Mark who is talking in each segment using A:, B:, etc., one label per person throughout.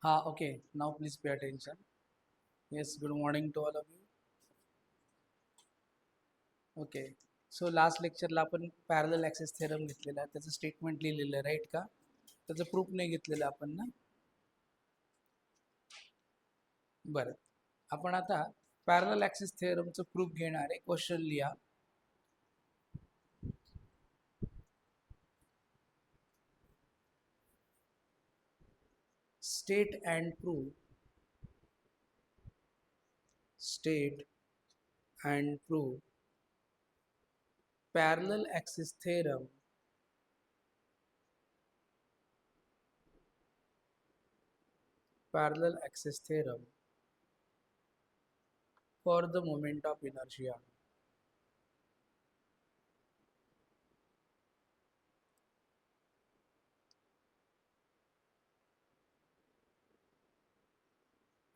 A: Okay. Now please pay attention. Yes, good morning to all of you. Okay. So last लेक्चरला आपण parallel access theorem घेतलेला आहे, त्याचं statement लिहिलेलं आहे, राईट का? त्याचं प्रूफ नाही घेतलेलं आपण ना. बरं, आपण आता पॅरलल ॲक्सेस थेरमचं प्रूफ घेणार आहे. क्वेश्चन लिहा. State and proof, state and proof parallel access theorem parallel access theorem for the moment of inertia.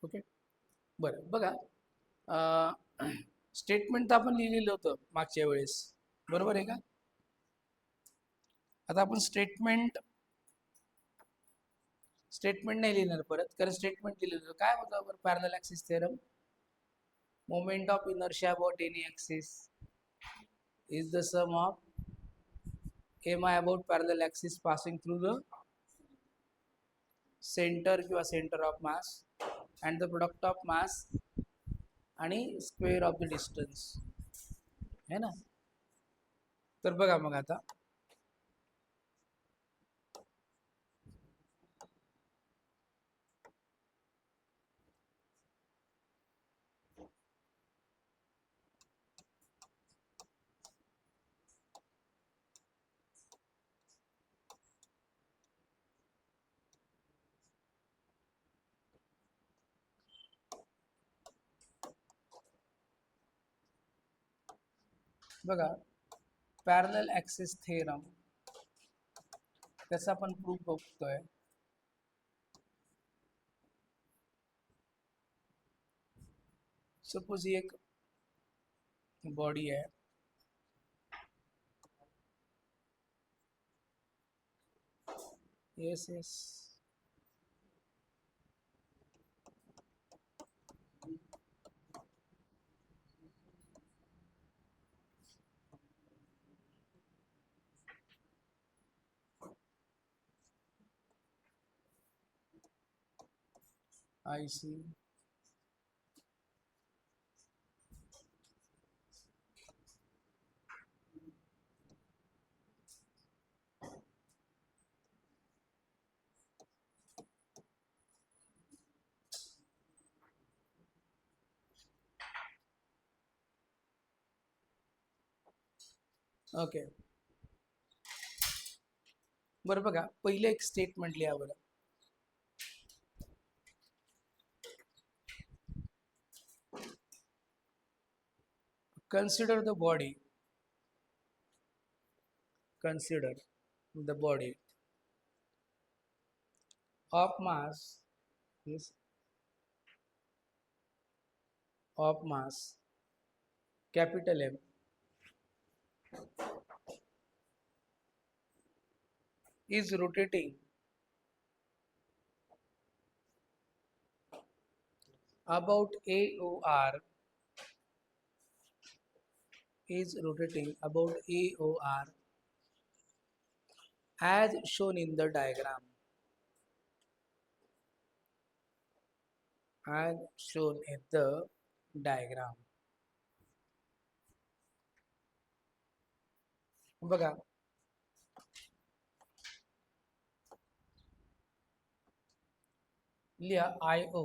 A: Okay. बरं बघा, स्टेटमेंट तर आपण लिहिलेलं होतं मागच्या वेळेस, बरोबर आहे का? आता आपण स्टेटमेंट नाही लिहिणार परत, कारण स्टेटमेंट लिहिलेलं होतं. काय होतं बरं parallel axis theorem? Moment of inertia about any axis is the sum of mi about parallel axis passing through the centre किंवा centre of mass and the product of mass आणि स्क्वेअर ऑफ द डिस्टन्स, है ना? तर बघा मग आता बघा, parallel axis theorem त्याचा आपण प्रूफ बघतोय. सपोज ही एक बॉडी आहे, yes yes, I C. Okay. बरं बघा, पहिले एक स्टेटमेंट लिहा बरं. Consider the body. Consider the body of mass, yes, of mass capital M is rotating about AOR, is rotating about AOR as shown in the diagram, as shown in the diagram. बघा, लिहा IO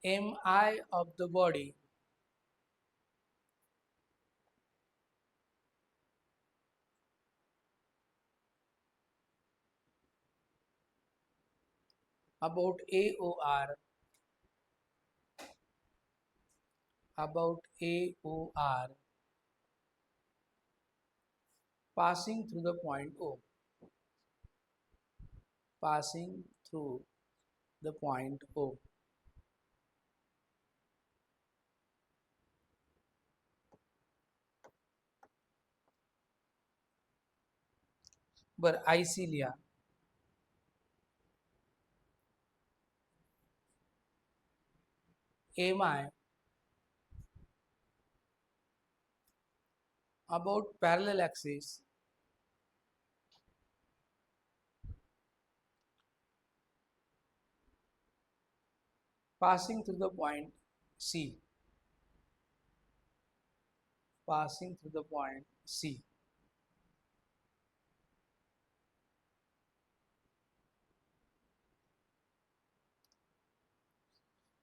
A: MI of the body about AOR, about AOR passing through the point O, passing through the point O. बरं IC लिहा. MI about parallel axis passing through the point C. Passing through the point C.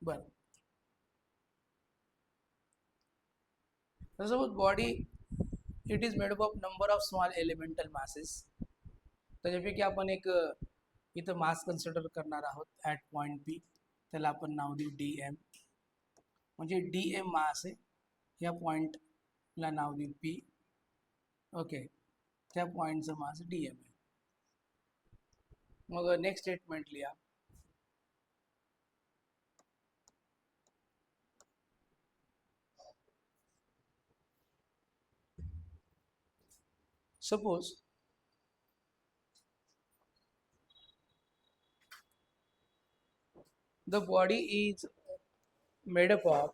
A: But suppose body, it is made up of number of small elemental masses. त्याच्यापैकी आपण एक इथं मास consider करणार आहोत at point P. त्याला आपण नाव देऊ DM. म्हणजे DM मास आहे, या पॉईंटला नाव देऊ P. ओके, त्या पॉईंटचं मास DM आहे. मग नेक्स्ट स्टेटमेंट लिहा. Suppose the body is made up of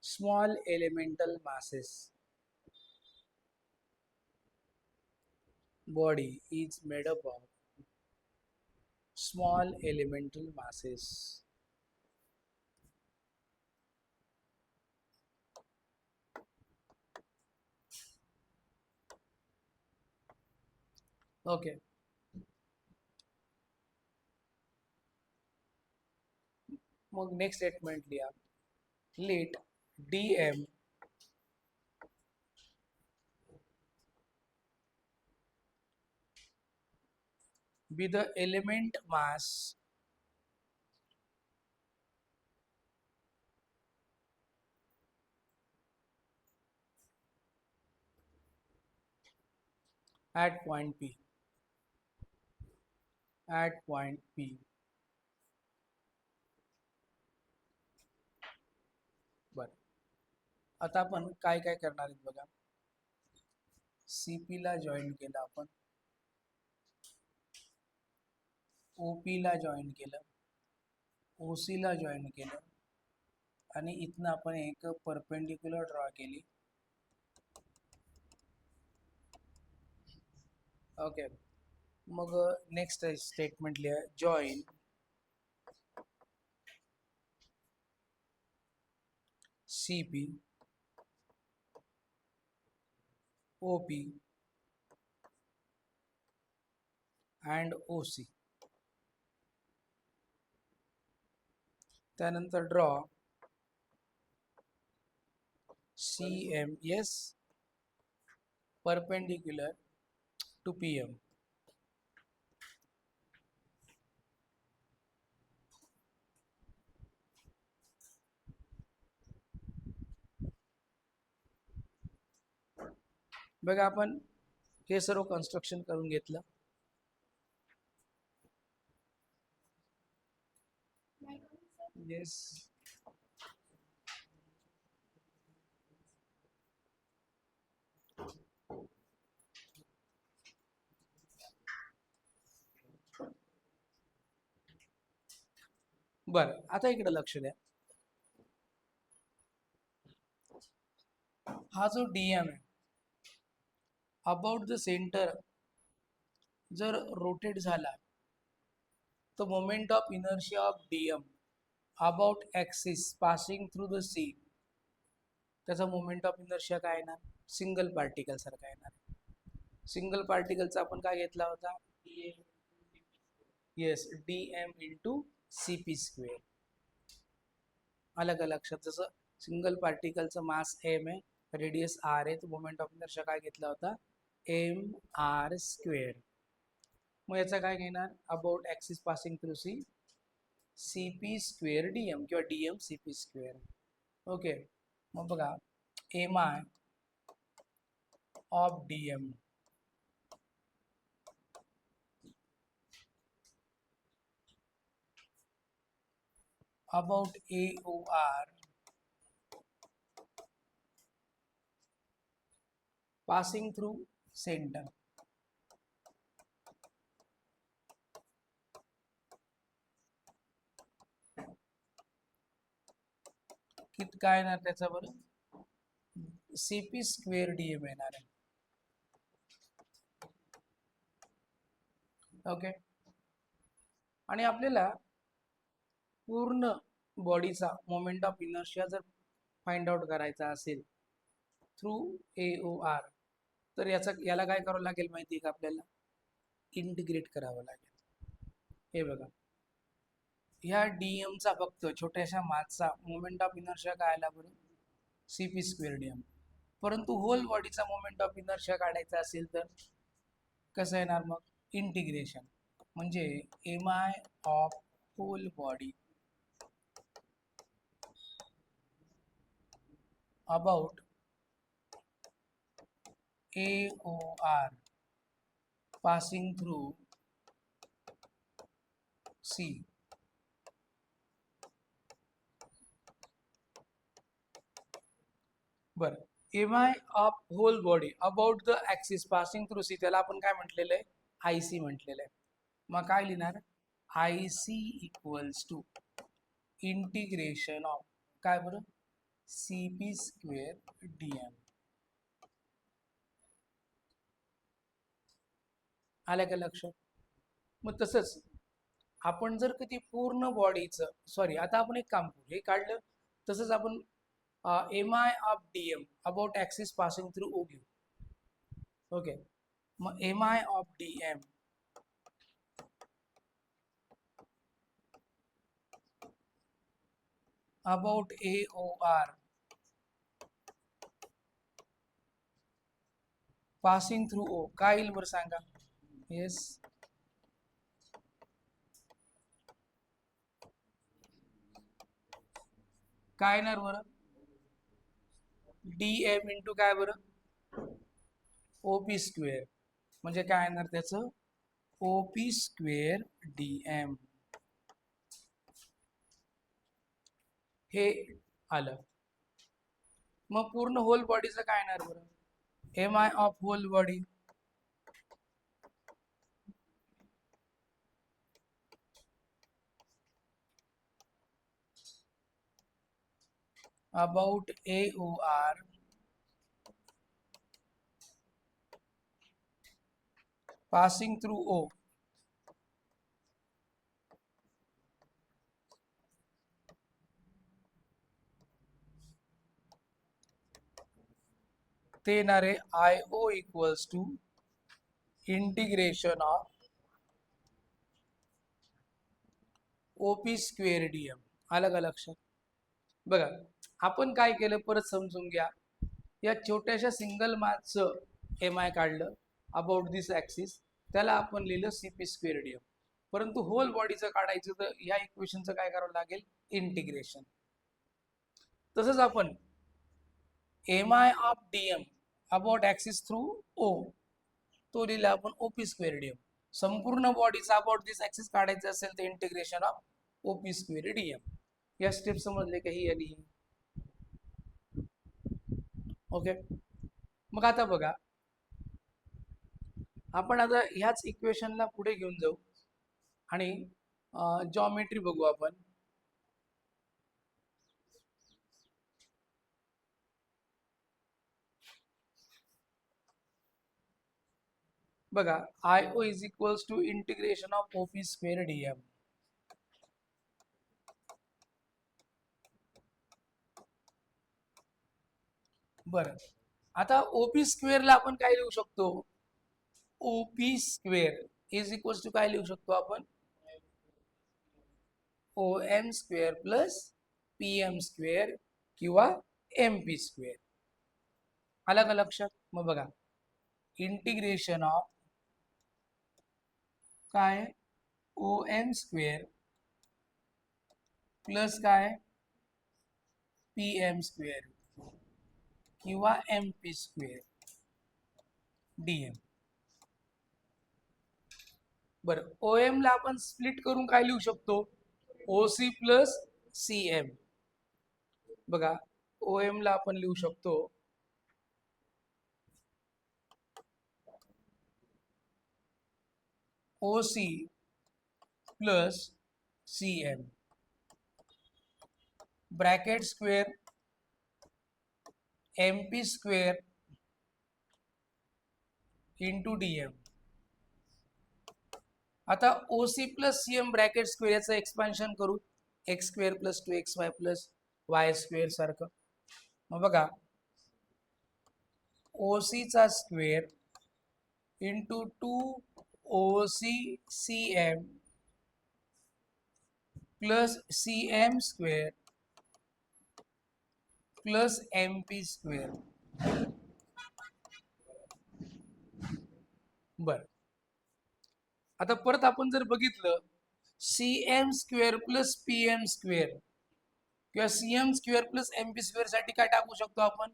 A: small elemental masses. Body is made up of small elemental masses. Okay. मग नेक्स्ट स्टेटमेंट लिहा. Let DM be the element mass at point P. At point P. बरं, आता आपण काय काय करणार आहेत बघा. CP ला जॉईन केलं आपण, OP ला जॉईन केलं, OC ला जॉईन केलं, आणि इथनं आपण एक परपेंडिक्युलर ड्रॉ केली. ओके, मग नेक्स्ट स्टेटमेंट लिहा. Join CP OP and OC. त्यानंतर draw CMS perpendicular to PM. बघा, आपण हे सर्व कन्स्ट्रक्शन करून घेतलं. येस, बर, आता इकडे लक्ष द्या. हा जो DM आहे, अबाउट द सेंटर जर रोटेट झाला तर moment of inertia of DM about axis passing through the C, त्याचा मोमेंट ऑफ इनर्शिया काय येणार? सिंगल पार्टिकल सारखा येणार. सिंगल पार्टिकलचा आपण काय घेतला होता? Yes, DM into CP square. आलं का लक्षात? जसं सिंगल पार्टिकलचं मास M आहे, रेडियस R आहे, तर मोमेंट ऑफ इनर्शिया काय घेतला होता? MR square. मग याचा काय घेणार? About axis passing through C, CP square DM किंवा DM CP स्क्वेअर. ओके, मग बघा, MI of DM about AOR passing through center. किती काय येणार त्याचा बरं CP स्क्वेअर DM येणार आहे. ओके आणि आपल्याला पूर्ण बॉडीचा मोमेंट ऑफ इनर्शिया जर फाइंड आउट करायचा असेल थ्रू AOR तर याला काय करावं लागेल माहिती आहे का आपल्याला इंटिग्रेट करावं लागेल. हे बघा ह्या डीएमचा फक्त छोट्याशा मासचा मोमेंट ऑफ इनर्शिया काय आला बरं CP स्क्वेअर DM. परंतु होल बॉडीचा मोमेंट ऑफ इनर्शिया काढायचा असेल तर कसं येणार मग इंटिग्रेशन म्हणजे MI of whole body about AOR passing through C. बरं MI of whole body about the axis passing through C त्याला आपण काय म्हटलेलं आहे IC म्हटलेलं आहे. मग काय लिहिणार IC equals to integration of काय बरं CP स्क्वेअर DM. आलं का लक्षात. मग तसंच आपण जर कधी पूर्ण बॉडीचं सॉरी आता आपण एक काम करू हे काढलं तसंच आपण MI of DM about axis passing through O घेऊ. ओके मग MI of DM about AOR passing through O काय येईल बरं सांगा. येस काय येणार बरं DM इंटू काय बरं OP स्क्वेअर म्हणजे काय येणार त्याचं OP स्क्वेअर DM हे आलं. मग पूर्ण होल बॉडीचं काय येणार बरं MI of whole body about AOR passing through O. ते येणार आहे IO equals to integration of OP square DM. आलं का लक्षात. बघा आपण काय केलं परत समजून घ्या. या छोट्याशा सिंगल मासचं MI काढलं अबाउट दिस ॲक्सिस त्याला आपण लिहिलं CP स्क्वेअर DM. परंतु होल बॉडीचं काढायचं तर या इक्वेशनचं काय करावं लागेल इंटिग्रेशन. तसंच आपण MI of DM about axis through O तो लिहिला आपण OP स्क्वेअर DM. संपूर्ण बॉडीचा अबाउट दिस ॲक्सिस काढायचं असेल तर integration of OP square DM. या स्टेप समजले काही आणि ओके. मग आता बघा आपण आता ह्याच इक्वेशनला पुढे घेऊन जाऊ आणि जॉमेट्री बघू आपण. बघा IO is equals to integration of OP square DM. बरं आता OP स्क्वेअरला आपण काय लिहू शकतो OP square is equals to काय लिहू शकतो आपण OM square plus PM square किंवा MP स्क्वेअर. आलं का लक्षात. मग बघा इंटिग्रेशन ऑफ काय OM स्क्वेअर प्लस काय PM स्क्वेअर किंवा MP स्क्वेअर DM. बरं OM ला आपण स्प्लिट करून काय लिहू शकतो OC प्लस सी एम. बघा ओ एम ला आपण लिहू शकतो O C plus C M bracket square M P square into D M. आता O C plus C M bracket square याचं एक्सपान्शन करू X square plus 2xy plus Y square सारखं. मग बघा ओ सी चा square into 2 C M plus C M square plus M P square. बर आता परत आपण जर बघितलं C M square plus P M square किंवा C M square plus M P square साठी काय टाकू शकतो आपण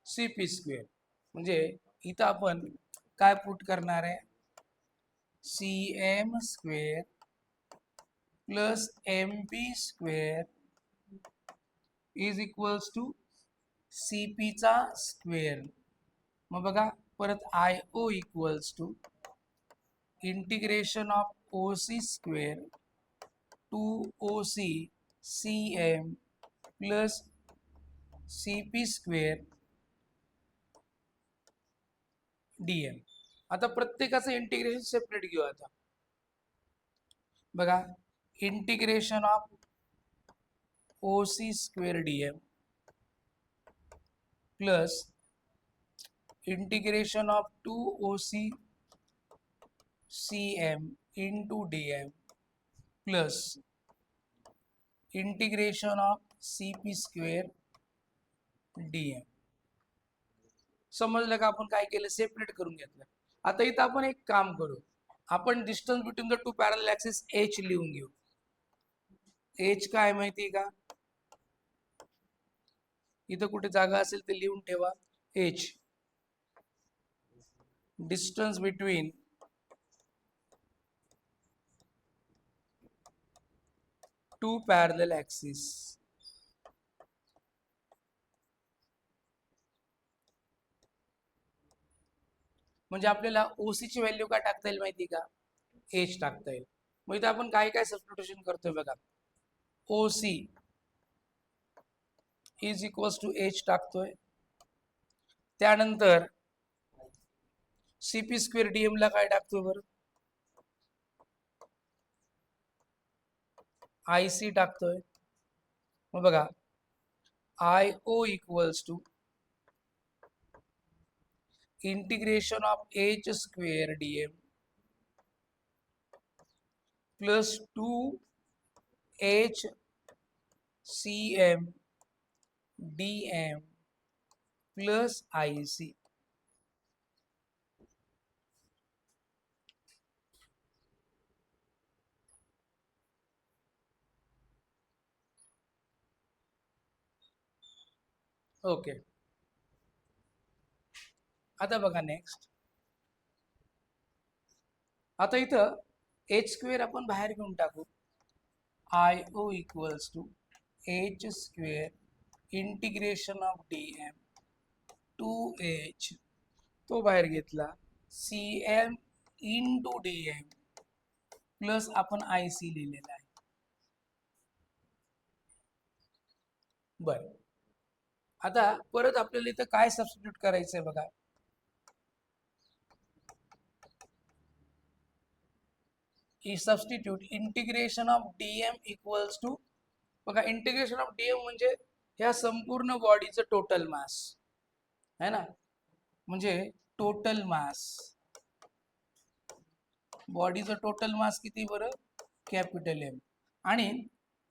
A: सी पी स्क्वेअर. म्हणजे इथं आपण काय पुट करणार आहे C M square plus M P square is equals to C P चा स्क्वेअर. मग बघा परत I O equals to integration of O C square 2 C M plus C P square D M. आता प्रत्येकाचं integration separate घेऊ. आता बघा integration of O C square D M plus integration of 2 C M into D M plus integration of C P square D M. समजलं का आपण काय केलं सेपरेट करून घेतलं. आता इथं आपण एक काम करू आपण distance between the two parallel axis H लिहून घेऊ. एच काय माहिती का इथं कुठे जागा असेल ते लिहून ठेवा. H distance between two parallel axis. म्हणजे आपल्याला ओसी ची व्हॅल्यू काय टाकता येईल माहिती का एच टाकता येईल. मग इथं आपण काय काय सबस्टिट्यूशन करतोय बघा O C is equals to H टाकतोय. त्यानंतर सीपी स्क्वेअर डीएम ला काय टाकतोय बरं आय सी टाकतोय. मग बघा I O equals to integration of H square DM plus 2 C M D M plus I C. Okay आता बघा नेक्स्ट. आता इथं एच स्क्वेअर आपण बाहेर घेऊन टाकू I O equals to H square integration of D M 2h तो बाहेर घेतला C M into D M plus आपण आय सी लिहिलेला आहे. बर आता परत आपल्याला इथं काय सबस्टिट्यूट करायचंय बघा substitute integration of DM equals to बघा इंटिग्रेशन ऑफ डीएम म्हणजे ह्या संपूर्ण बॉडीचं टोटल मास है ना. म्हणजे टोटल मास बॉडीचं टोटल मास किती बरं कॅपिटल एम आणि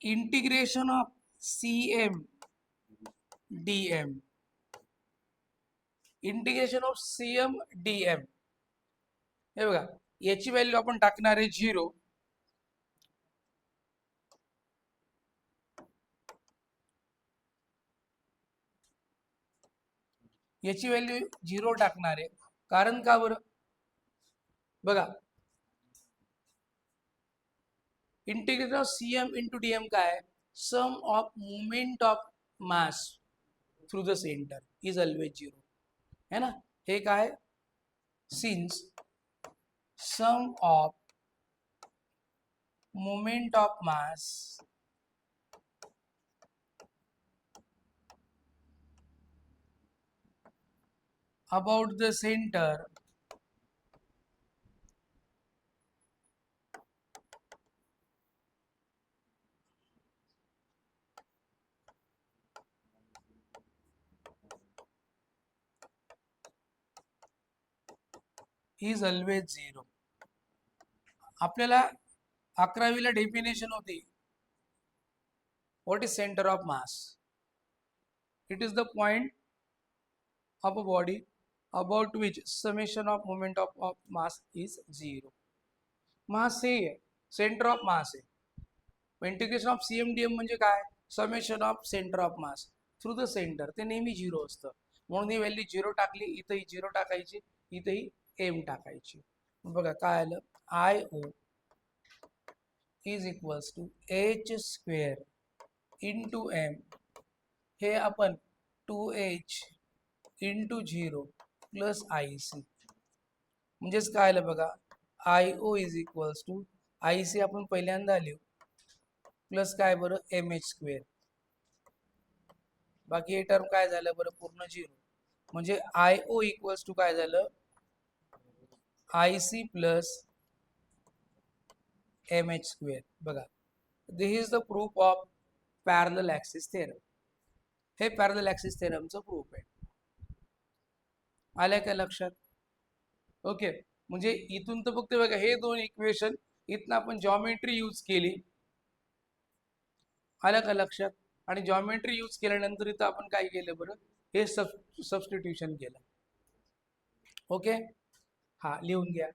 A: integration of C M D M integration of C M D M हे बघा याची व्हॅल्यू आपण टाकणार आहे 0 याची व्हॅल्यू 0 टाकणार आहे. कारण का बरं बघा integration of C M into D M काय sum of moment of mass through the center is always 0 है ना. हे काय, since sum of moment of mass about the center is always 0. आपल्याला 11वीला डेफिनेशन होती, what is center of mass? It is the point of a body about which summation of moment of mass is 0. मास हे आहे, centre of मास आहे. Integration of CMDM म्हणजे काय, summation of centre of mass through the centre, ते नेहमी 0 असतं. म्हणून ही value 0 टाकली, इथंही 0 टाकायची, इथंही m टाकायची. बघा काय आलं, IO is equals to h square into m, हे आपण 2h इंटू 0 प्लस IC, म्हणजेच काय आलं बघा, IO is equals to IC आपण पहिल्यांदा लिहू प्लस काय बरं, MH स्क्वेअर, बाकी हे टर्म काय झालं बरं, पूर्ण 0. म्हणजे IO इक्वल्स टू काय झालं, IC प्लस MH स्क्वेअर. बघा, this is the proof of parallel axis theorem. हे पॅरलल ऍक्सिस थेरमचं प्रूफ आहे. आलं का लक्षात? ओके, म्हणजे इथून तर फक्त बघा हे दोन इक्वेशन, इथनं आपण जॉमेट्री यूज केली. आलं का लक्षात? आणि जॉमेट्री यूज केल्यानंतर इथं आपण काय केलं बरं, हे सबस्टिट्यूशन केलं. ओके, हा लिहून घ्या.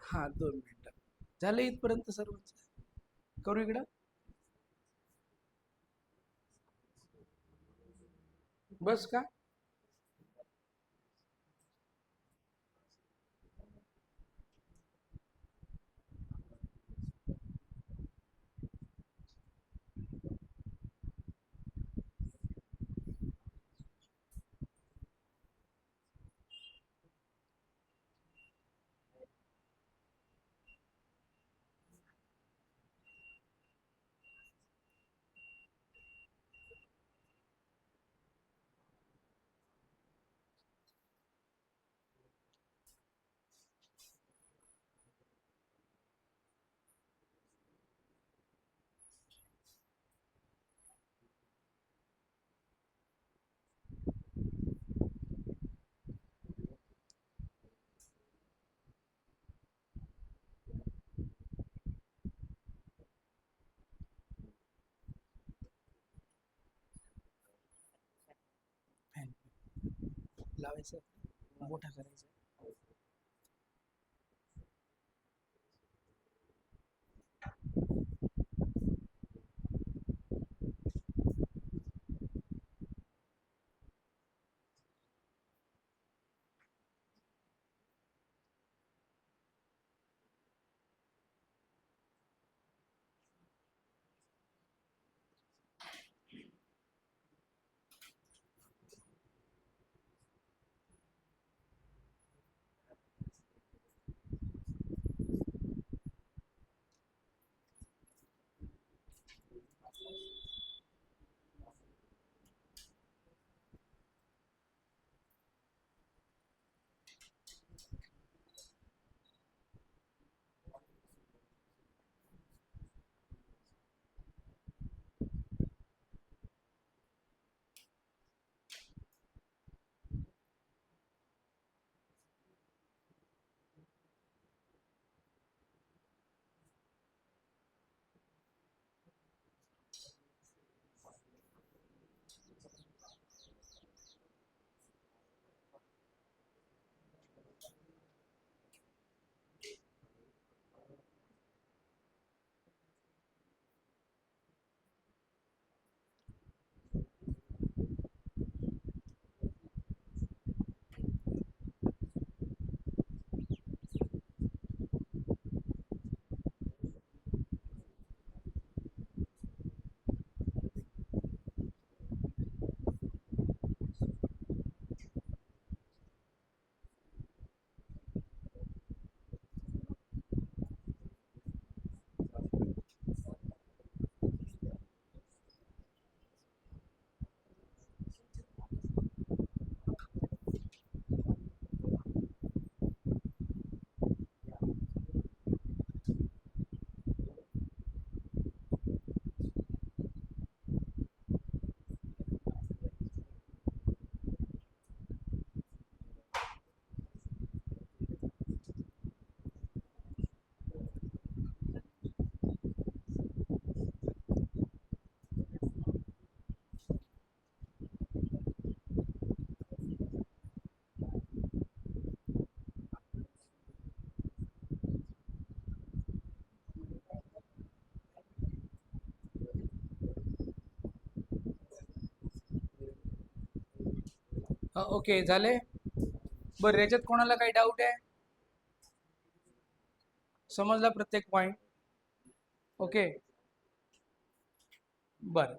A: हा 2 मिनिटं झालं इथपर्यंत सर्व. करू इकडं बस का. फॅन लावायचं मोठा करायचा. ओके झाले. बरं याच्यात कोणाला काही डाऊट आहे. समजला प्रत्येक पॉइंट. ओके बर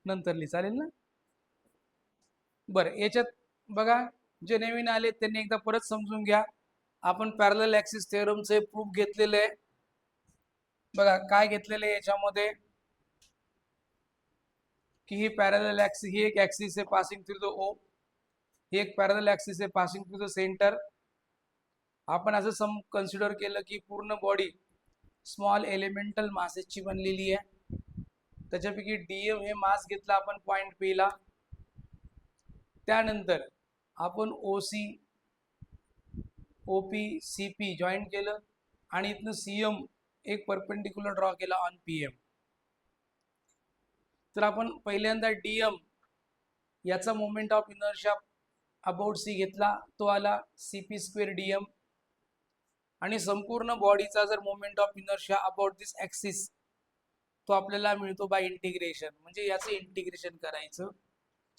A: नंतरली चालेल ना. बरं याच्यात बघा जे नवीन आले त्यांनी एकदा परत समजून घ्या. आपण पॅरलल ऍक्सिस थेरमचे प्रूफ घेतलेले आहे. बघा काय घेतलेले आहे याच्यामध्ये की ही पॅरलल ऍक्सिस ही एक ऍक्सिस आहे पासिंग थ्रू द ओ. ही एक पॅरलल ऍक्सिस आहे पासिंग थ्रू द सेंटर. आपण असं कन्सिडर केलं की पूर्ण बॉडी स्मॉल एलिमेंटल मासेसची बनलेली आहे. त्याच्यापैकी डीएम हे मास घेतला आपण पॉइंट पी ला. त्यानंतर आपण ओसी ओपी सीपी जॉईन केलं आणि इथनं सीएम एक परपेंडिक्युलर ड्रॉ केला ऑन पीएम. तर आपण पहिल्यांदा डीएम याचा moment of inertia about C घेतला, तो आला सीपी स्क्वेअर डीएम. आणि संपूर्ण बॉडीचा जर moment of inertia about this axis तो आपल्याला मिळतो बाय इंटिग्रेशन, म्हणजे याचं इंटिग्रेशन करायचं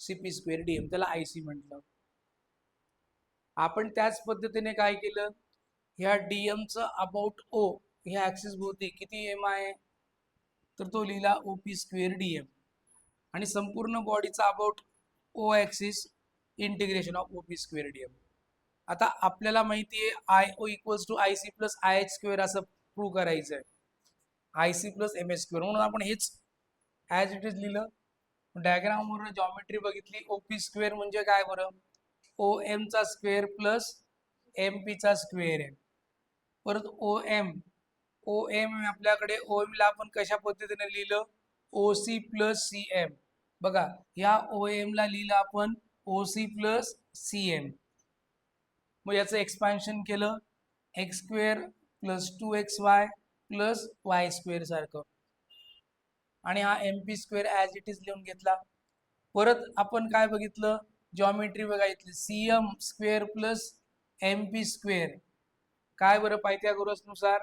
A: सीपी स्क्वेअर डीएम, त्याला आयसी म्हटलं. आपण त्याच पद्धतीने काय केलं, ह्या डीएमचं अबाउट ओ ह्या ऍक्सिस भोवती किती एम आहे तर तो लिहिला ओपी स्क्वेअर डीएम, आणि संपूर्ण बॉडीचा about O axis integration of OP square DM. आता आपल्याला माहिती आहे I O equals to I C plus I H square असं प्रूव्ह करायचं आहे, I C plus M H square, म्हणून आपण हेच ॲज इट इज लिहिलं. डायग्रामवरून जॉमेट्री बघितली, ओपी स्क्वेअर म्हणजे काय बरं, ओ एम चा स्क्वेअर प्लस एम पी चा स्क्वेअर आहे. परत ओ एम आपल्याकडे ओ एम ला आपण कशा पद्धतीने लिहिलं, O C plus C M. बघा ह्या ओ एम ला लिहिलं आपण O C plus C M. मग याचं एक्सपान्शन केलं x square plus 2xy plus Y square सारखं, आणि हा M P square as it is लिहून घेतला. परत आपण काय बघितलं, जॉमेट्री बघितली, C M square plus M P square, काय बरं पायथागोरस नुसार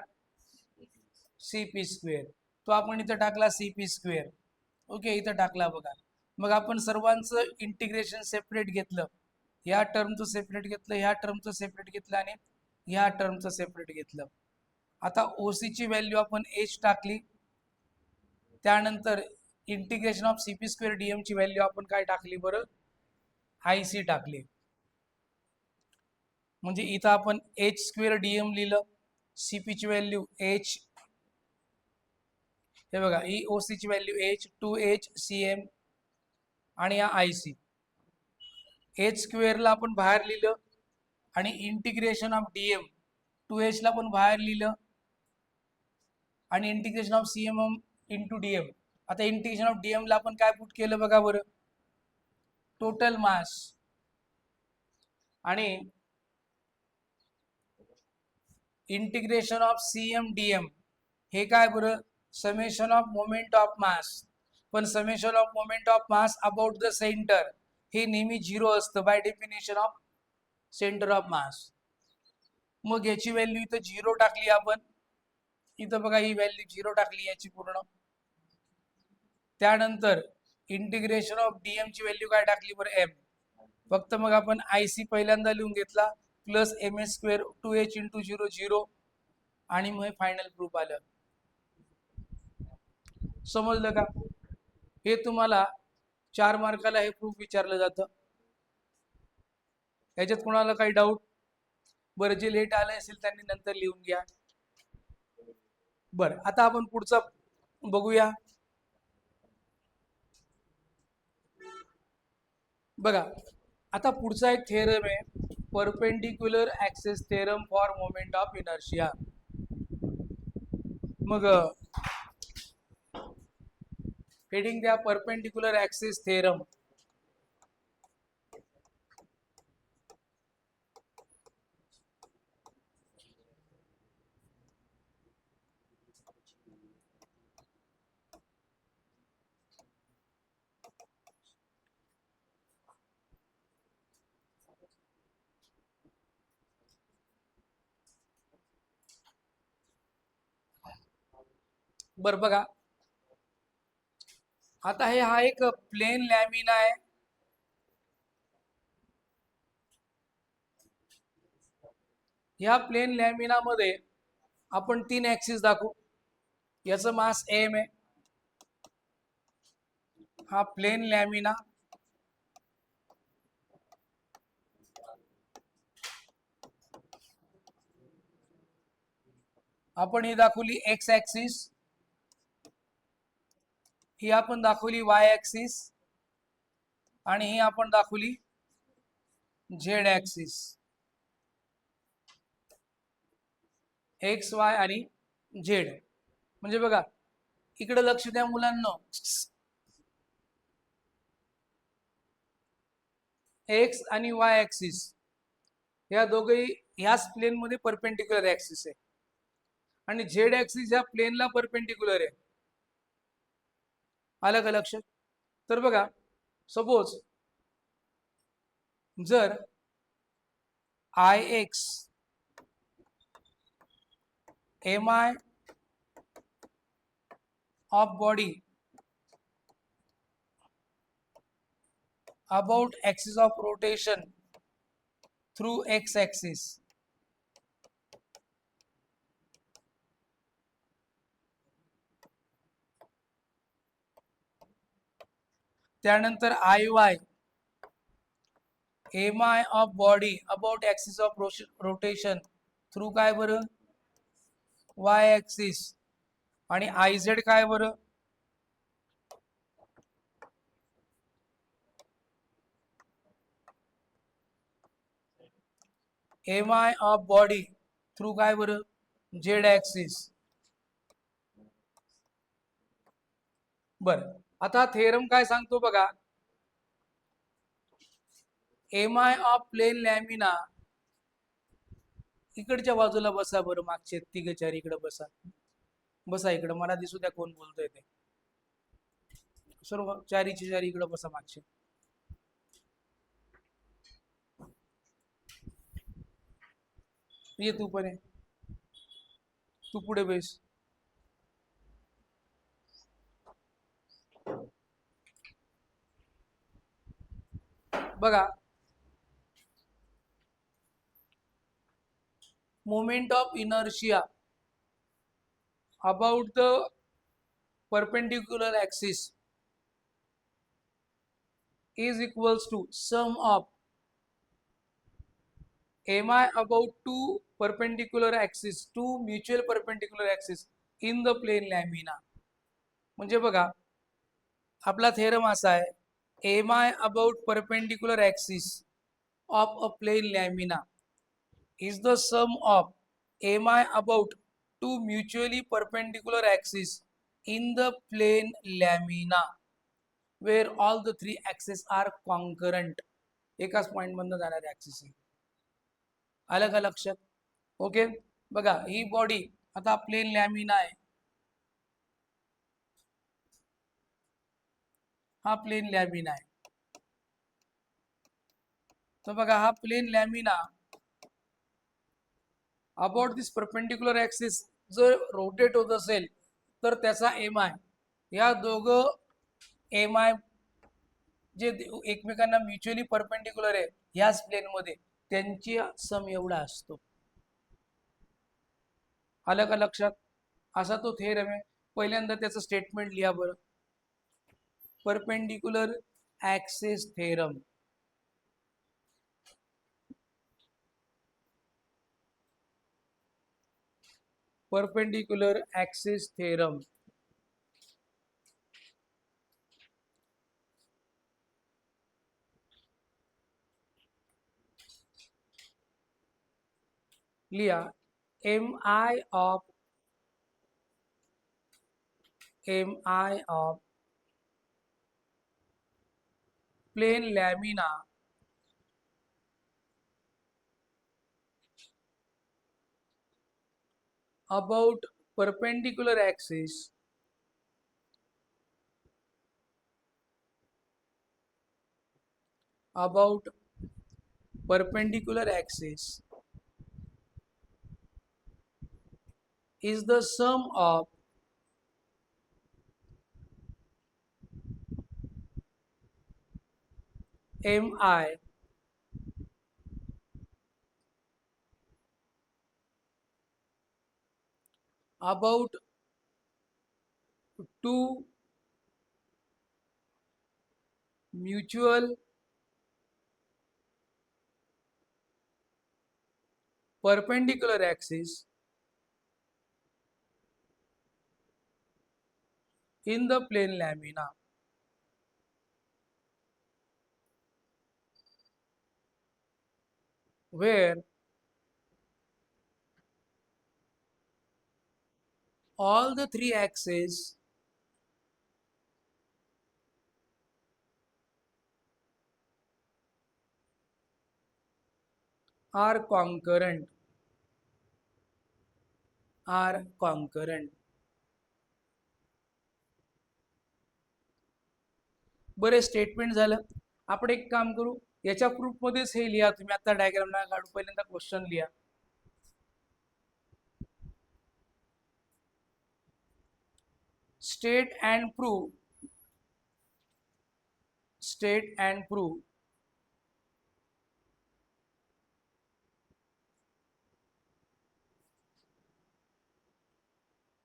A: सी पी स्क्वेअर, तो आपण इथं टाकला सी पी स्क्वेअर. ओके, इथं टाकला बघा. मग आपण सर्वांचं इंटिग्रेशन सेपरेट घेतलं, ह्या टर्मचं सेपरेट घेतलं, ह्या टर्मचं सेपरेट घेतलं, आणि ह्या टर्मचं सेपरेट घेतलं. आता ओसी ची व्हॅल्यू आपण एच टाकली, त्यानंतर integration of CP square DM ची व्हॅल्यू आपण काय टाकली बरं, आय सी टाकली. म्हणजे इथं आपण एच स्क्वेअर डीएम लिहिलं, सीपी ची व्हॅल्यू एच, हे बघा ही ओसी ची व्हॅल्यू एच, 2h cm, आणि हा आय सी. एच स्क्वेअरला आपण बाहेर लिहिलं, आणि इंटिग्रेशन ऑफ डीएम 2h ला पण बाहेर लिहिलं, आणि integration of CM into DM. आता इंटिग्रेशन ऑफ डीएम ला आपण काय पुट केलं बघा बरं, टोटल मास, आणि इंटिग्रेशन ऑफ सीएम डीएम हे काय बरं, summation of moment of mass. पण summation of moment of mass about the centre हे नेहमी 0 असतं by definition of centre of mass. मग याची व्हॅल्यू इथं 0 टाकली आपण, इथं बघा ही व्हॅल्यू 0 टाकली याची पूर्ण. त्यानंतर इंटिग्रेशन ऑफ डीएम ची व्हॅल्यू काय टाकली बरं, एम. फक्त मग आपण आय सी पहिल्यांदा लिहून घेतला plus M S square 2h into 0 0, आणि मग फायनल प्रूफ आलं. समजलं का? हे तुम्हाला 4 मार्काला हे प्रूफ विचारलं जातं. याच्यात कोणाला काही डाऊट? बरं, जे लेट आलं असेल त्यांनी नंतर लिहून घ्या. बरं, आता आपण पुढचा बघूया. बघा आता पुढचा एक थेरम आहे, perpendicular axis theorem for moment of inertia. मग हेडिंग द्या परपेंडिक्युलर ऍक्सिस थेरम. बर बघा, आता हे हा एक प्लेन लॅमिना आहे, ह्या प्लेन लॅमिना मध्ये आपण 3 ऍक्सिस दाखवू. याचं मास एम आहे, हा प्लेन लॅमिना, आपण ही दाखवली एक्स ऍक्सिस, ही आपण दाखवली वाय ऍक्सिस, आणि ही आपण दाखवली झेड ऍक्सिस. एक्स वाय आणि झेड. म्हणजे बघा इकडे लक्ष द्या मुलांना, एक्स आणि वाय ऍक्सिस या दोघेही ह्याच प्लेन मध्ये परपेंडिक्युलर ऍक्सिस आहे, आणि झेड ऍक्सिस ह्या प्लेनला परपेंडिक्युलर आहे. आलं का लक्षात? तर बघा सपोज जर I x mi of body about axis of rotation through x axis. त्यानंतर IY mi of body about axis of rotation through काय बरं y axis आणि IZ काय बरं mi of body through काय बरं z axis. बर आता थेरम काय सांगतो बघा mi ऑफ प्लेन लॅमिना इकडच्या बाजूला बसा बरं मागचे तिघ चार इकडे बसा बसा इकडे मला दिसू द्या कोण बोलतोय ते सर्व चारीची चारी इकडे बसा मागचे ये तू पण तू पुढे बैस बघा moment of inertia about the perpendicular axis is equals to sum of mi about two perpendicular axis, two mutual perpendicular axis in the plane lamina. म्हणजे बघा आपला थेरम असा आहे mi about perpendicular axis of a plane lamina is the sum of mi about two mutually perpendicular axes in the plane lamina where all the three axes are concurrent. एकाच point मधून जाणारे axis आहे. आलं का लक्षात? ओके बघा ही बॉडी आता प्लेन लॅमिना आहे हा प्लेन लॅमिना आहे तर बघा हा plane lamina about this perpendicular axis जर रोटेट होत असेल तर त्याचा mi या दोघं mi जे एकमेकांना म्युच्युअली परपेंडिक्युलर आहे याच प्लेन मध्ये त्यांची सम एवढा असतो. आलं का लक्षात? असा तो थेरम आहे. पहिल्यांदा त्याचं स्टेटमेंट लिहा बरं perpendicular axis theorem perpendicular axis theorem लिया mi of plane lamina about perpendicular axis is the sum of mi about two mutual perpendicular axis in the plane lamina where all the three axes are concurrent. बरे statement झालं. आपण एक काम करू याच्या proof मध्येच हे लिहा तुम्ही आता डायग्राम ना काढू पहिल्यांदा क्वेश्चन लिहा state and prove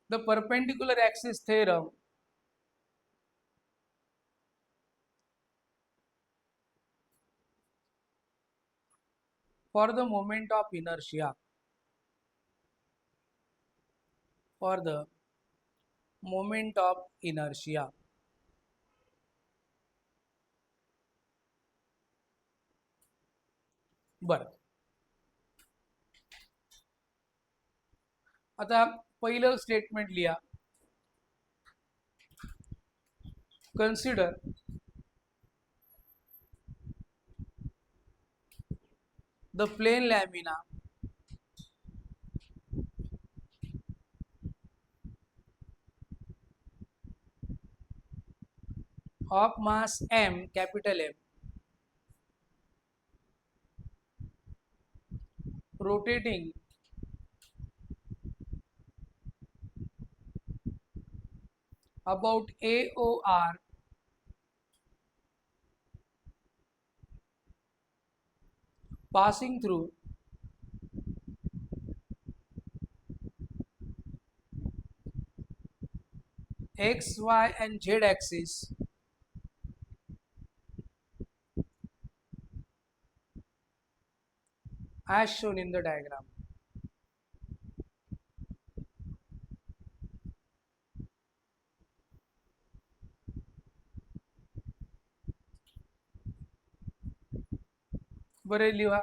A: the perpendicular axis theorem for the moment of inertia. For the moment of inertia. बरं, आता पहिलं स्टेटमेंट लिहा. Consider the plane lamina of mass m, capital M, rotating about AOR passing through x, y and z axis as shown in the diagram. बरे लिहा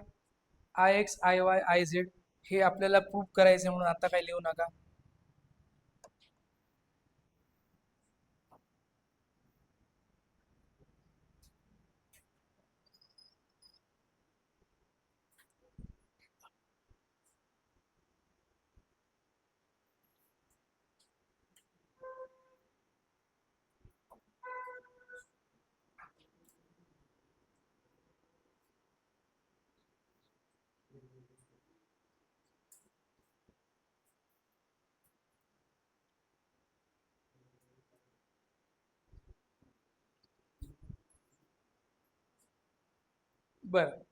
A: IX, IY, IZ हे आपल्याला proof करायचे म्हणून आता काही लिहू नका. बरं,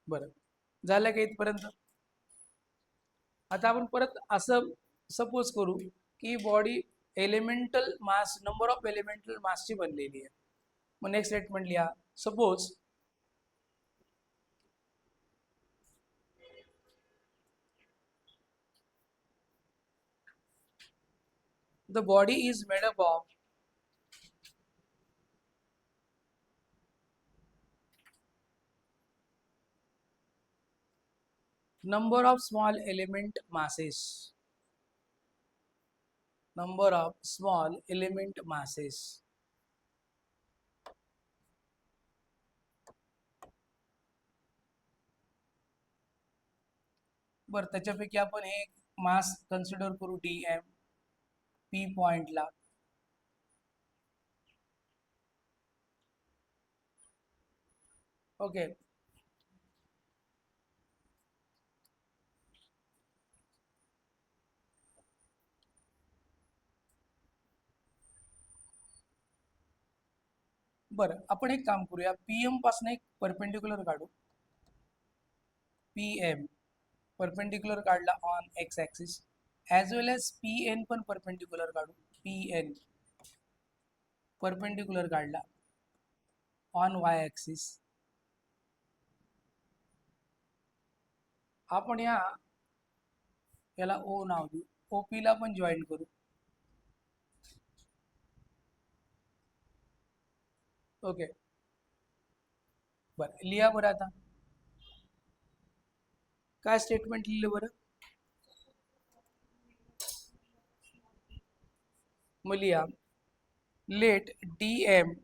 A: बरं झालं का इथपर्यंत? आता आपण परत असं सपोज करू की body elemental mass, number of elemental मासची बनलेली आहे. मग नेक्स्ट स्टेटमेंट लिहा. Suppose the body is made up of number of small element masses. Number of small element masses. बरं, त्याच्यापैकी आपण हे मास कन्सिडर करू DM P पॉइंटला. ओके, बरं आपण एक काम करूया. PM पासून एक परपेंडिक्युलर काढू. PM परपेंडिक्युलर काढला on X axis, as well as PN पण परपेंडिक्युलर काढू. PN परपेंडिक्युलर काढला ऑन वाय ॲक्सिस. आपण याला O नाव देऊ. OP ला पण जॉईन करू. ओके, बरं लिहा बरं. आता काय स्टेटमेंट लिहिलं बरं? मग लिहा late DM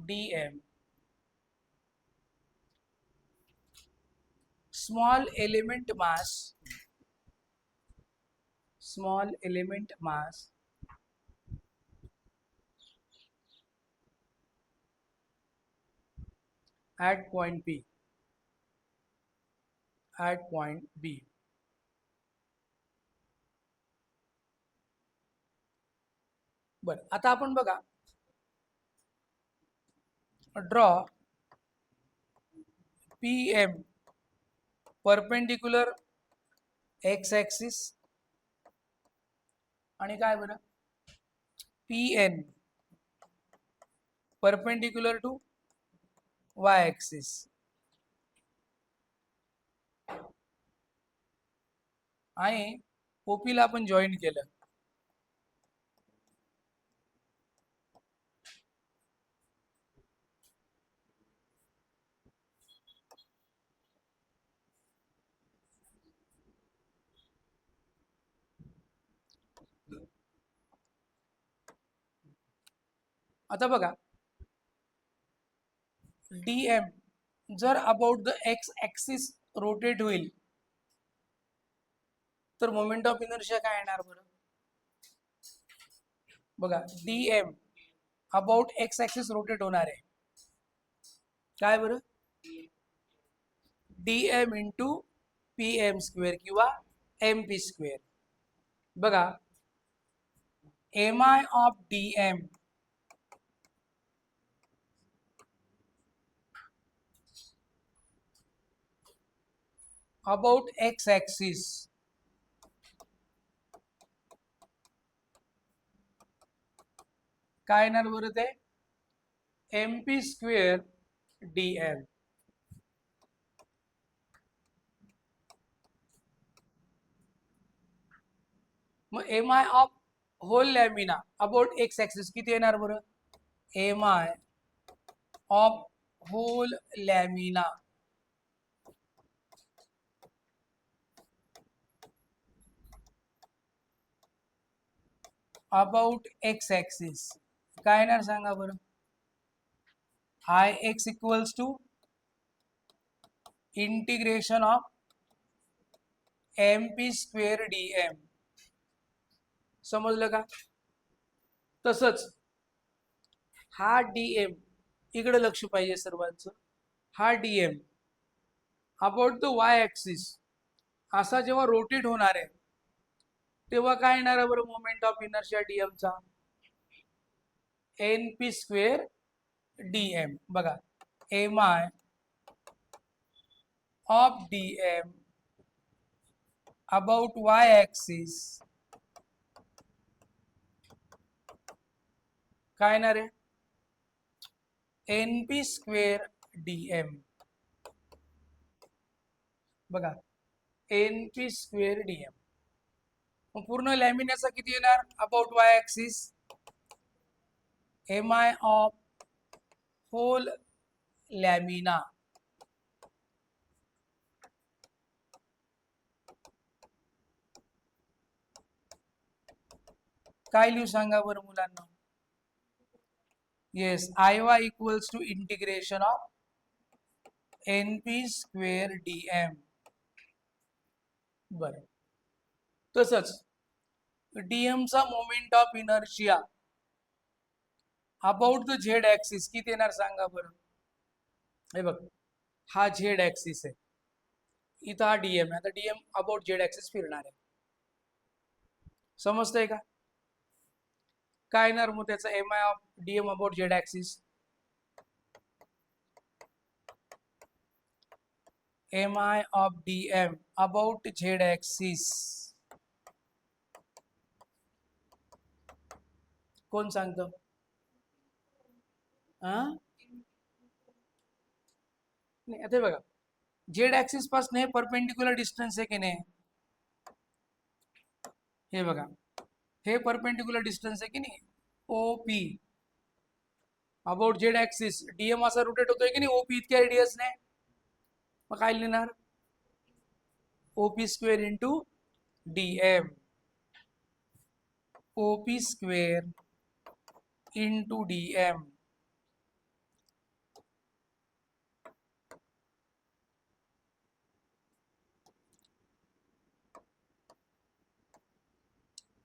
A: dm. Small element mass at point B. बरं, आता आपण बघा, draw PM perpendicular x axis आणि काय बरं PN perpendicular to y axis. आणि OP ला आपण जॉईन केलं. आता बघा, DM जर about the x axis rotate होईल तर मोमेंट ऑफ इनर्शिया काय येणार बरं? बघा, DM about x axis rotate होणार आहे, काय बरं? DM इंटू PM स्क्वेअर किंवा MP स्क्वेअर. बघा, MI of DM about x axis काय येणार बरं? ते MP स्क्वेअर DM. मग MI of whole lamina about x axis किती येणार बरं? MI of whole lamina about x axis काय येणार सांगा बरं? Ix equals to integration of MP square DM. समजलं का? तसंच हा DM इकडे लक्ष पाहिजे सर्वांचं. हा DM about the y axis असा जेव्हा रोटेट होणार आहे तेव्हा काय येणार आहे बरं मोमेंट ऑफ इनर्शिया DM चा? NP square DM. बघा, MI of DM about y axis काय येणार आहे? NP square DM. बघा, NP स्क्वेअर DM. मग पूर्ण लॅमिनाचा किती येणार about y axis? MI of whole lamina काय लिहू सांगा बरं मुलांना? Yes, IY equals to integration of NP square DM. बरं, तसंच DM चा moment of inertia about the Z axis किती येणार सांगा बरं? हे बघ, हा Z ॲक्सिस आहे, इथं हा DM आहे. आता DM अबाउट Z ॲक्सिस फिरणार आहे. समजतंय का? काय येणार मग त्याचा MI of DM about Z axis? MI of DM about Z axis कोण सांगतं? नाही, आता बघा, Z ॲक्सिस पासून हे परपेंडिक्युलर डिस्टन्स आहे की नाही? हे बघा, हे परपेंडिक्युलर डिस्टन्स आहे की नाही? OP about Z axis. DM असा रोटेट होतोय की नाही OP इतक्या रेडियस ने? मग काय लिहिणार? OP square into DM. OP square into DM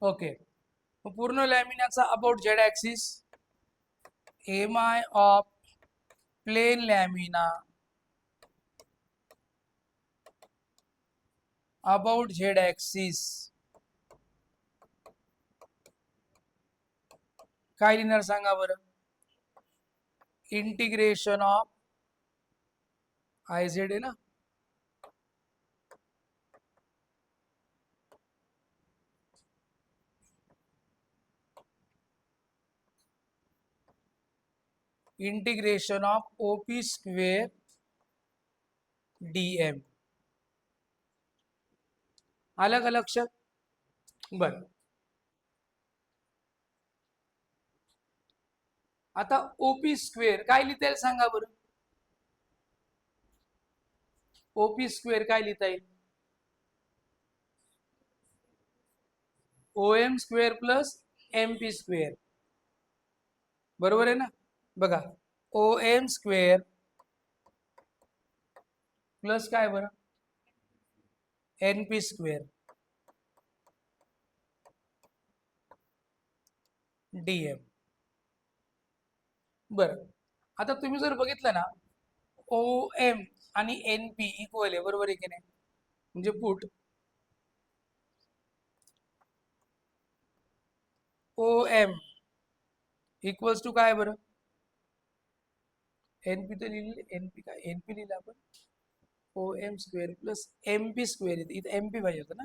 A: okay, पूर्ण लॅमिनाचा about Z axis MI of plane lamina about Z axis काय लिहिणार सांगा बरं. इंटिग्रेशन ऑफ IZ आहे ना, integration of OP square DM. आलं का लक्षात? बर, आता OP स्क्वेअर काय लिहिता येईल सांगा बरं. OP स्क्वेअर काय लिहिता येईल. OM square plus MP square, बरोबर आहे ना. बघा, OM स्क्वेअर प्लस काय बरं NP स्क्वेअर DM. बरं, आता तुम्ही जर बघितलं ना, OM आणि NP इक्वल आहे, बरोबर आहे की नाही. म्हणजे पुट OM इक्वल्स टू काय बरं, NP तर लिहिलं, NP काय, NP लिहिलं आपण OM square plus MP square, इथं MP पाहिजे होतं ना.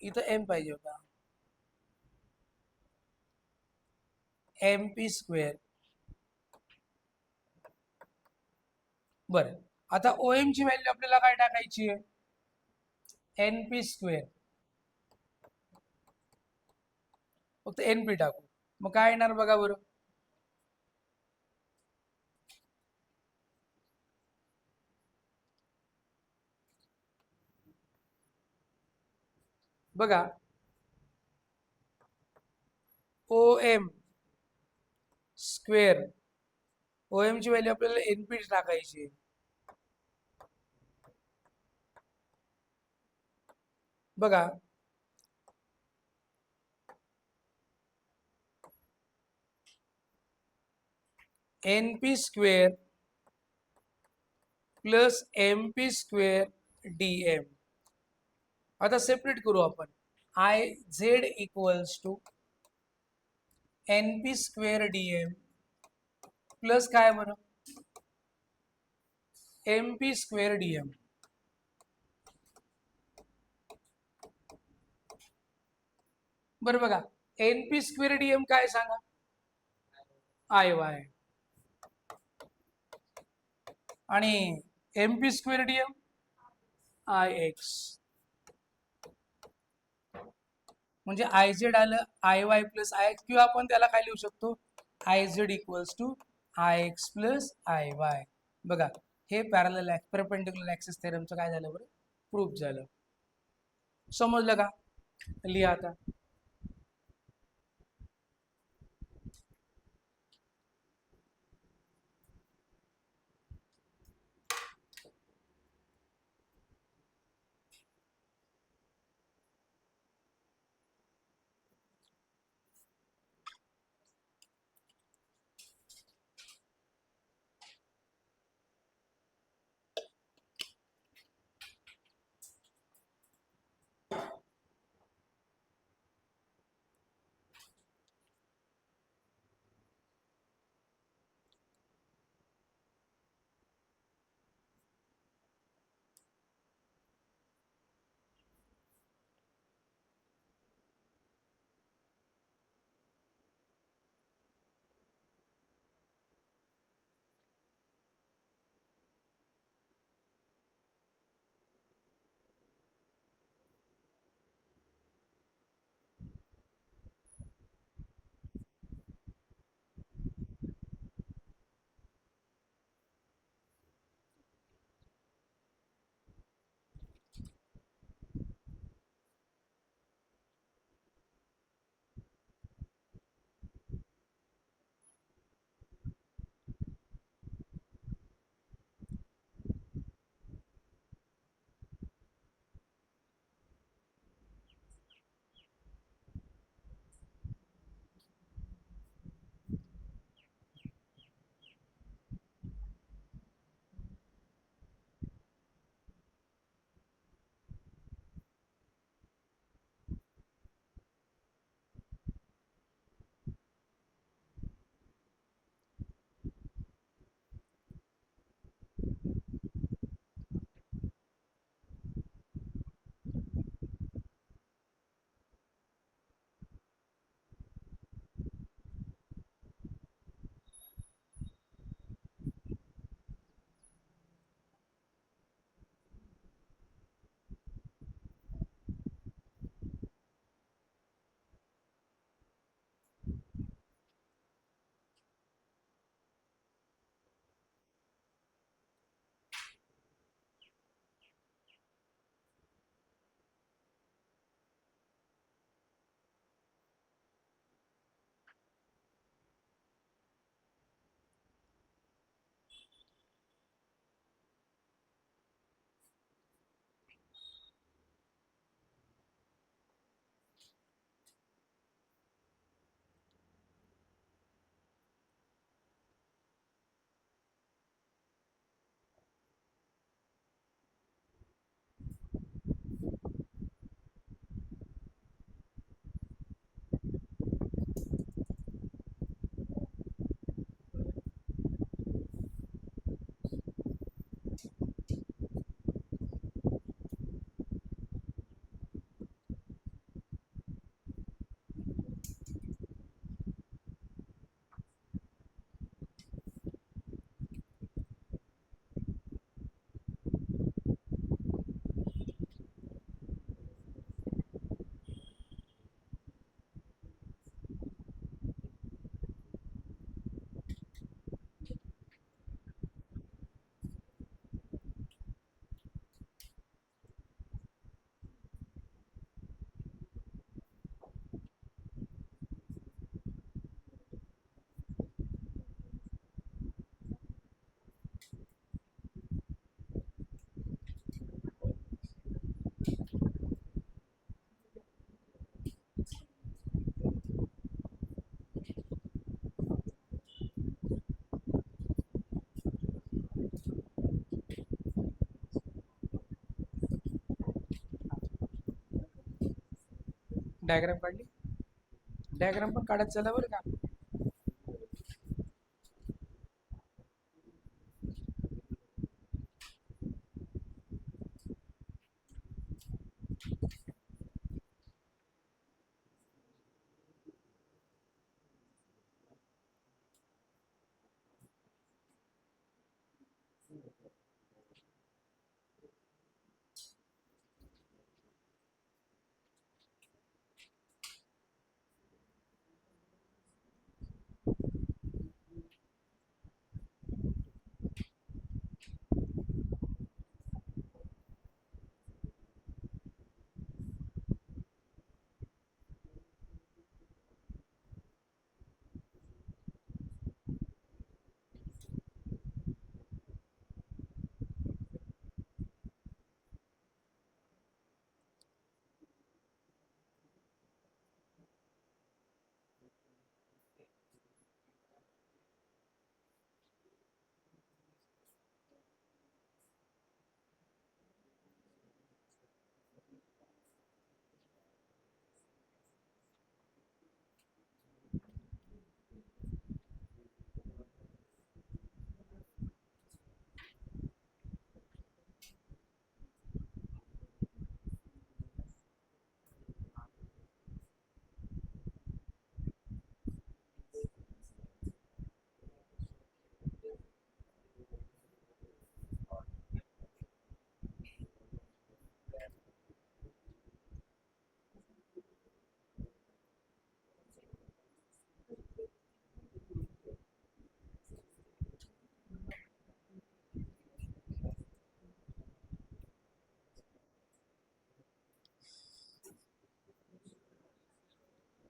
A: इथं M पाहिजे होता, MP स्क्वेअर. बरं, आता OM ची व्हॅल्यू आपल्याला काय टाकायची आहे, NP स्क्वेअर. फक्त NP टाकू, मग काय येणार बघा बरं. बघा, OM स्क्वेअर, OM ची व्हॅल्यू आपल्याला NP टाकायची आहे. बघा, NP square plus MP square DM. आता सेपरेट करू आपण. IZ equals to NP square DM प्लस काय बरं MP स्क्वेअर DM. बरं बघा, NP स्क्वेअर DM काय सांगा, IY, आणि MP स्क्वेअर DM IX. म्हणजे IZ आलं IY प्लस IX, किंवा आपण त्याला काय लिहू शकतो, IZ equals to IX plus IY. बघा, हे पॅरलल परपेंडिक्युलर ऍक्सिस थेरमचं काय झालं बरं, प्रूफ झालं. समजलं का. लिहा आता. डायग्राम काढली, डायग्राम पण काढत चला बरं का.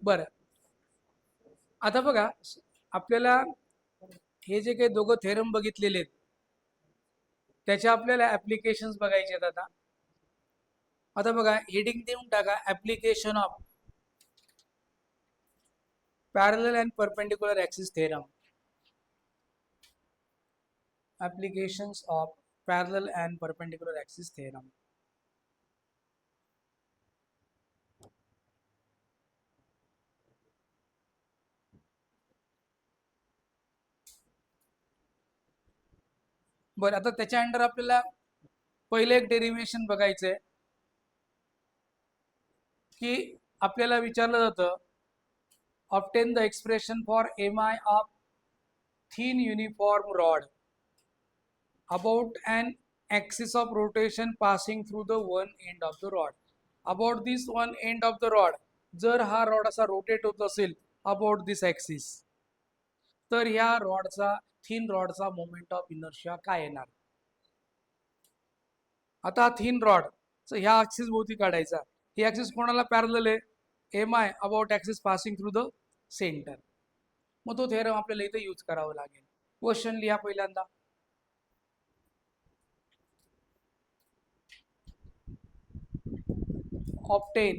A: बरं, आता बघा आपल्याला हे जे काही दोघं थेरम बघितलेले आहेत त्याच्या आपल्याला ऍप्लिकेशन्स बघायचे आहेत. आता बघा हेडिंग देऊन टाका, application of parallel and perpendicular axis theorem. Applications of parallel and perpendicular axis theorem. बरं, आता त्याच्या अंडर आपल्याला पहिलं एक डेरिव्हेशन बघायचंय की आपल्याला विचारलं जातं obtain the expression for MI of thin uniform rod about an axis of rotation passing through the one end of the rod. About this one end of the rod, जर हा रॉड असा rotate होत असेल about this axis, तर ह्या रॉडचा thin रॉडचा moment of inertia काय येणार. आता थिन रॉड ह्या ऍक्सिस भोवती काढायचा. ही ऍक्सिस कोणाला पॅरलल आहे, MI about axis passing through the centre. मग तो थेरम आपल्याला इथे यूज करावा लागेल. क्वेश्चन लिहा पहिल्यांदा. obtain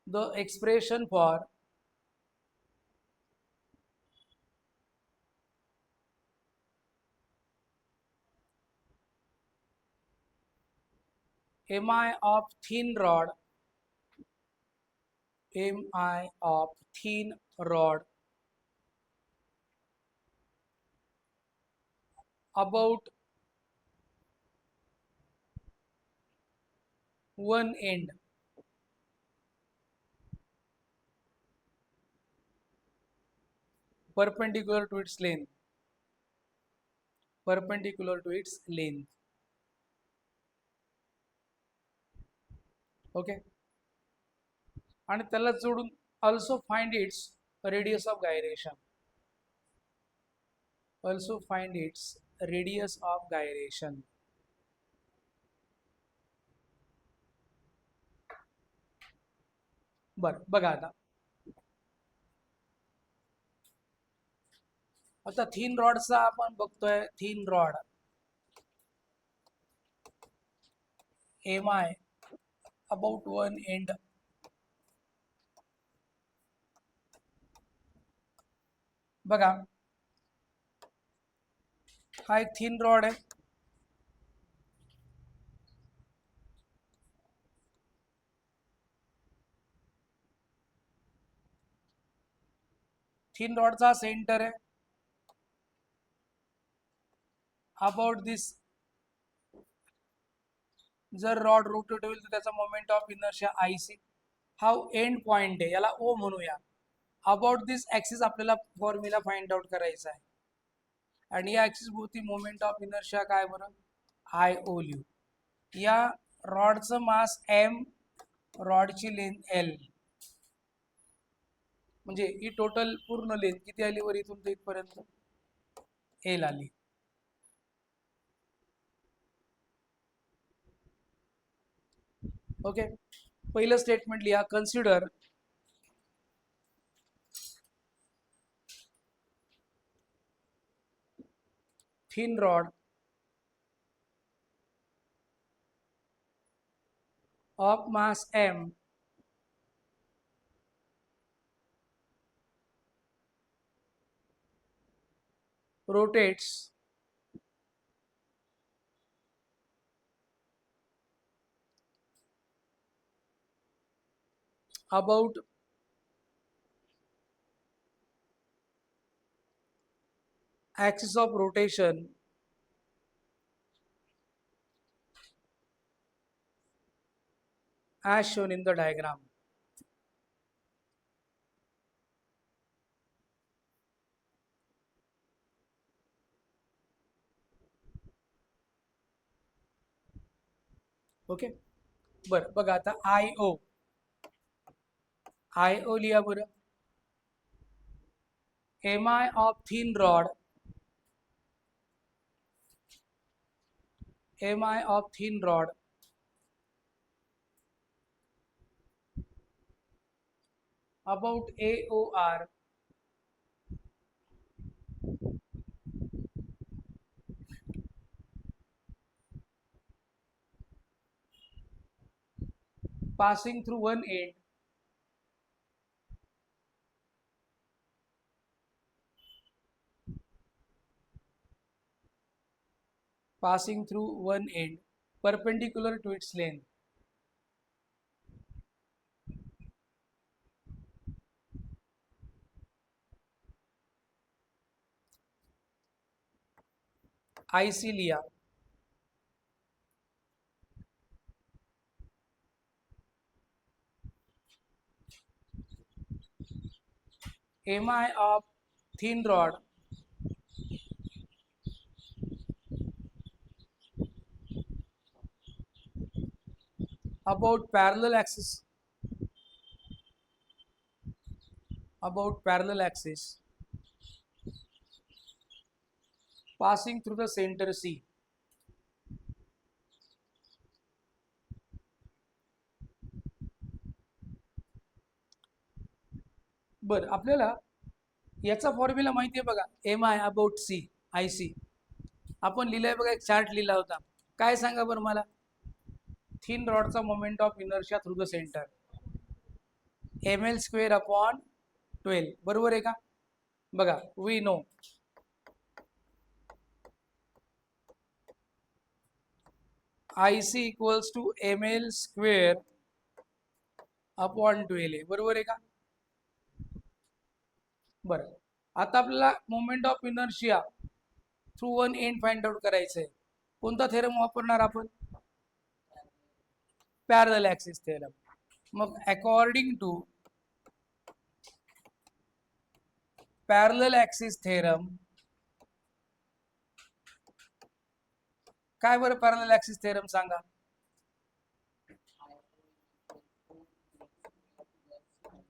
A: the expression for MI of thin rod, MI of thin rod about one end perpendicular to its length, perpendicular to its length. Okay, आणि त्याला जोडून also find its radius of gyration, also find its radius of gyration. बर, बघा आता thin रॉडचा आपण बघतोय. Thin rod MI about one end, बघा हा एक थिन रॉड आहे. थिन रॉडचा सेंटर आहे. अबाउट दिस जर रॉड रोटेट होईल तर त्याचा मोमेंट ऑफ इनर्शिया IC. हा एंड पॉइंट आहे, याला O म्हणूया. अबाउट दिस ऍक्सिस आपल्याला फॉर्म्युला फाइंड आउट करायचा आहे. आणि या ऍक्सिस भोवती मोमेंट ऑफ इनर्शिया काय बरं, IO लिहू. या रॉडचं मास M, रॉडची लेंथ L, म्हणजे ही टोटल पूर्ण लेंथ किती आली वर इथून ते इथपर्यंत L आली. ओके, पहिलं स्टेटमेंट लिहा. Consider thin rod of mass M rotates about axis of rotation as shown in the diagram. Okay, बरं बघा आता IO लिहा बरं. MI of thin rod, MI of thin rod about AOR passing through one end perpendicular to its length. IC लिया. MI of thin rod about parallel axis passing through the center C. बरं, आपल्याला याचा formula माहिती आहे बघा. MI about C IC आपण लिहिलाय बघा, एक चार्ट लिहिला होता. काय सांगा बरं मला, थिन रॉडचा moment of inertia through the centre ml² upon 12, बरोबर आहे का? बघा, we know IC equals to ml² upon 12 आहे, बरोबर आहे का? बरं, आता आपल्याला moment of inertia through one end find out करायचं आहे. कोणता थेरम वापरणार आपण? Parallel axis theorem. मग according to parallel axis theorem, काय बरं पॅरलल ऍक्सिस थेरम सांगा?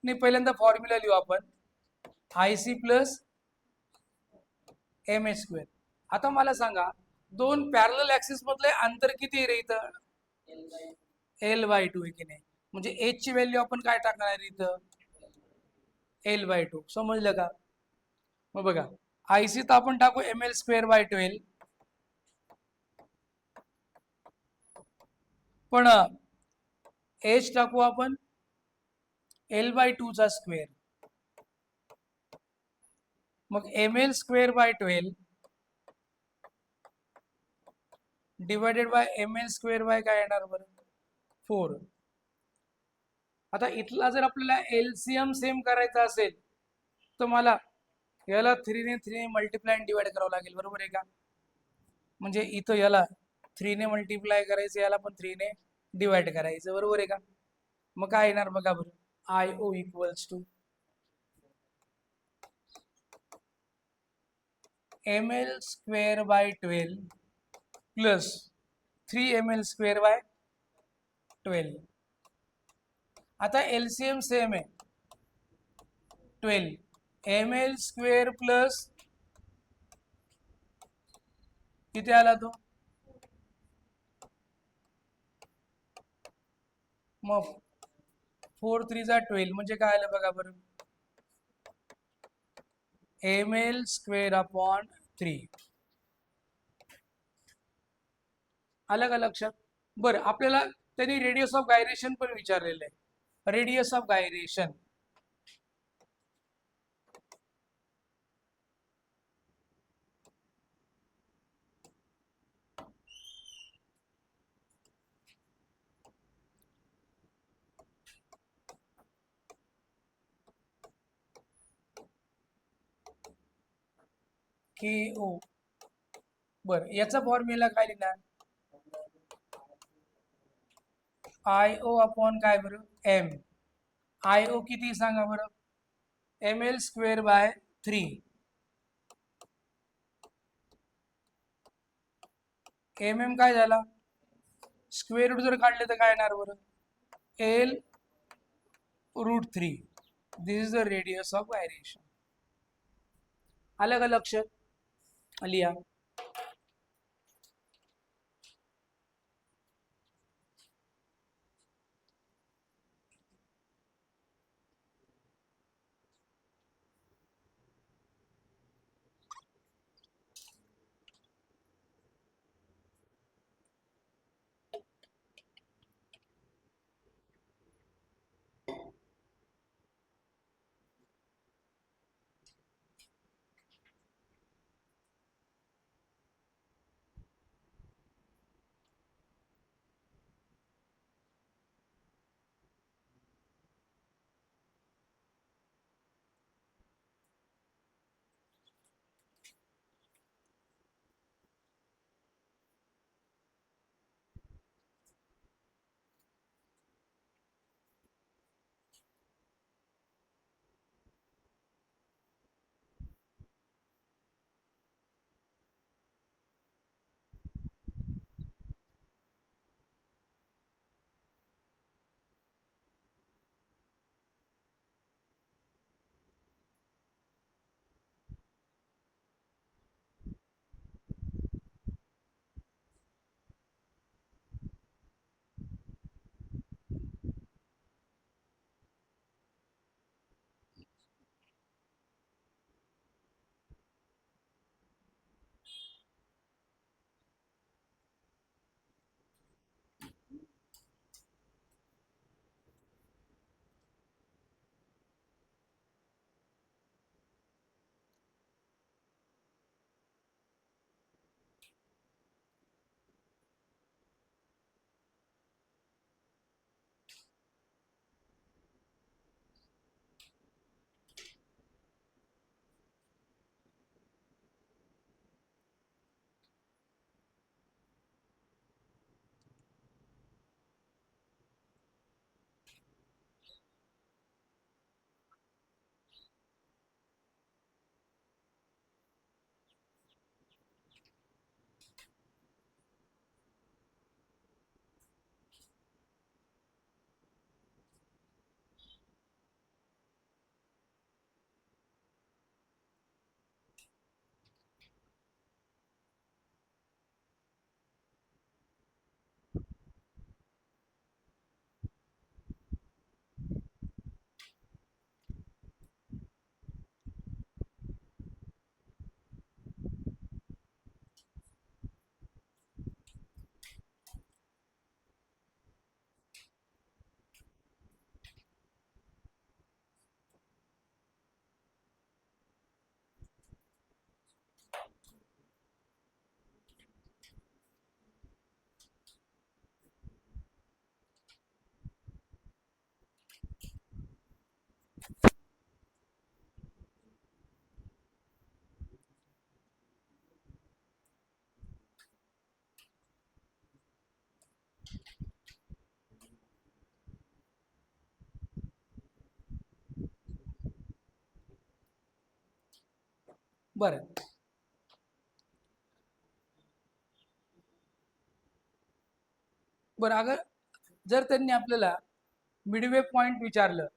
A: नाही, पहिल्यांदा फॉर्म्युला लिहू आपण, IC प्लस mh². आता मला सांगा, दोन पॅरलल ऍक्सिस मधले अंतर किती आहे रे इथं? L/2 आहे की नाही? म्हणजे h ची व्हॅल्यू आपण काय टाकणार आहे इथं? L/2. समजलं का? मग बघा, IC तर आपण टाकू ml²/12, पण h टाकू आपण L/2 चा स्क्वेअर. मग ml²/12 डिवायडेड बाय ml² काय येणार बरं? 4. आता इथला जर आपल्याला LCM सेम करायचा असेल तर मला याला 3 ने मल्टिप्लाय आणि डिवाइड करावं लागेल, बरोबर आहे का? म्हणजे इथं याला 3 ने मल्टिप्लाय करायचं, याला पण 3 ने डिवाइड करायचं, बरोबर आहे का? मग काय येणार बघा बरं, I O equals to ml square by 12 plus 3 ml square by 12. आता एलसीएम सेम आहे, 12 ml स्क्वेअर प्लस किती आला तो, मग 4 3 12 म्हणजे काय आलं बघा बरं, ml स्क्वेअर अपॉन 3. आलं का लक्षात? बरं, आपल्याला त्यांनी रेडियस ऑफ गायरेशन पण विचारलेलं आहे. रेडियस ऑफ गायरेशन के ओ. बरं, याचा फॉर्म्युला काय लिहिणार, आय ओ अपॉन काय बरं, एम. आय ओ किती सांगा बरं, ml स्क्वेअर बाय 3. काय झाला, स्क्वेअर रूट जर काढले तर काय येणार बरं, L√3. This is the radius of gyration. आलं का लक्षात? लिहा. बरं, बरं. अगर जर त्यांनी आपल्याला मिडवे पॉइंट विचारलं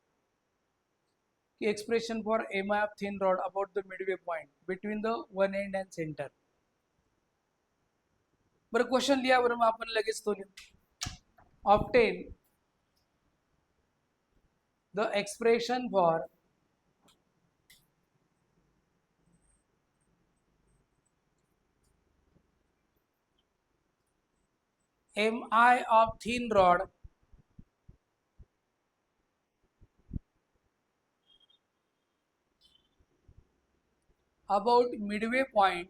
A: की expression for M I of thin rod about the midway point between the one end and centre. बरं, क्वेश्चन लिहा बरं, मग आपण लगेच तो लिहू. Obtain the expression for MI of thin rod about midway point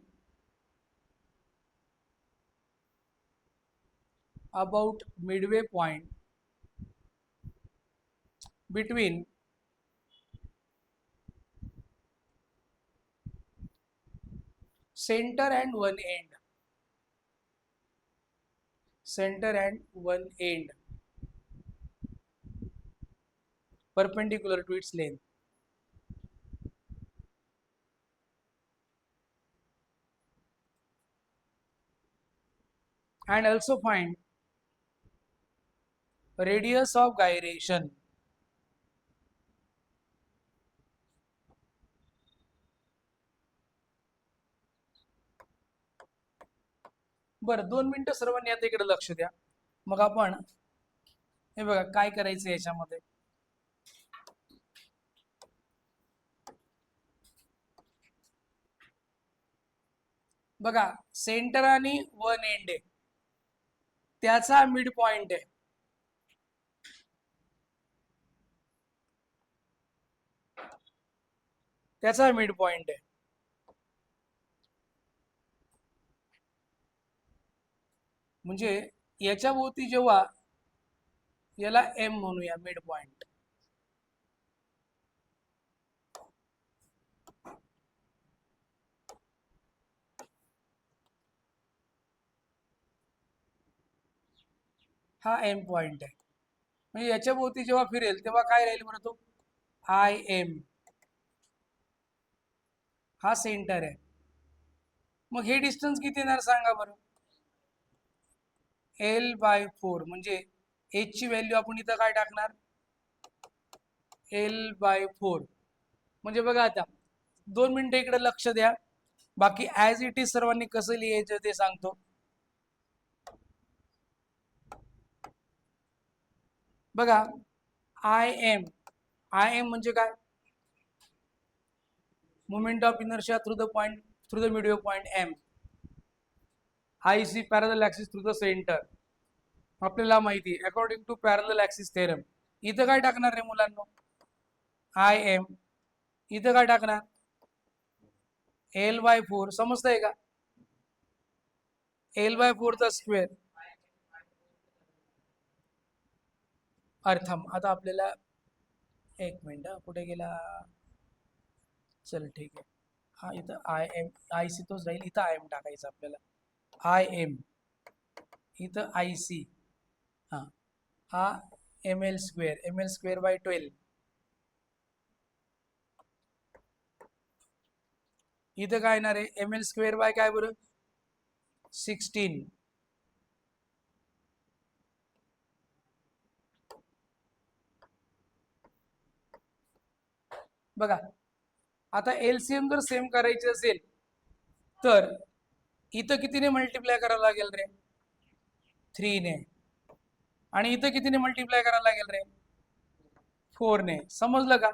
A: between center and one end perpendicular to its length. And also find radius of gyration बरं, 2 मिनिटं सर्वांनी आता इकडे लक्ष द्या. मग आपण हे बघा काय करायचं याच्यामध्ये. बघा, सेंटर आणि वन एंड आहे, त्याचा मिड पॉइंट आहे. त्याचा मिड पॉइंट आहे. म्हणजे याच्या भोवती जेव्हा याला एम म्हणूया मिड पॉइंट, हा एम पॉइंट आहे. म्हणजे याच्या भोवती जेव्हा फिरेल तेव्हा काय राहील बरं, तो आय एम हा सेंटर आहे. मग हे डिस्टन्स किती येणार सांगा बरं. L/4 म्हणजे h ची व्हॅल्यू आपण इथं काय टाकणार, L/4. म्हणजे बघा आता 2 मिनिटं इकडे लक्ष द्या. बाकी ऍज इट इज सर्वांनी कसं लिहायचं ते सांगतो. बघा, आय एम म्हणजे काय, moment of inertia through the midway point M. IC parallel axis through the centre. आपल्याला माहिती according to parallel axis theorem. इथं काय टाकणार रे मुलांना, आय एम. इथं काय टाकणार, L/4. समजतंय का, L/4 चा स्क्वेअर. अर्थम. आता आपल्याला एक मिनिट, कुठे गेला, चल ठीक आहे. हा इथं आय एम, IC तोच राहील, इथं आय एम टाकायचं आपल्याला. आय एम इथं IC, हा ml² इथं काय येणार आहे, ml² काय बरं, 16. बघा, आता LCM जर सेम करायची असेल तर इथं कितीने मल्टिप्लाय करावं लागेल रे, 3 ने. आणि इथं कितीने मल्टिप्लाय करावं लागेल रे, 4 ने. समजलं का.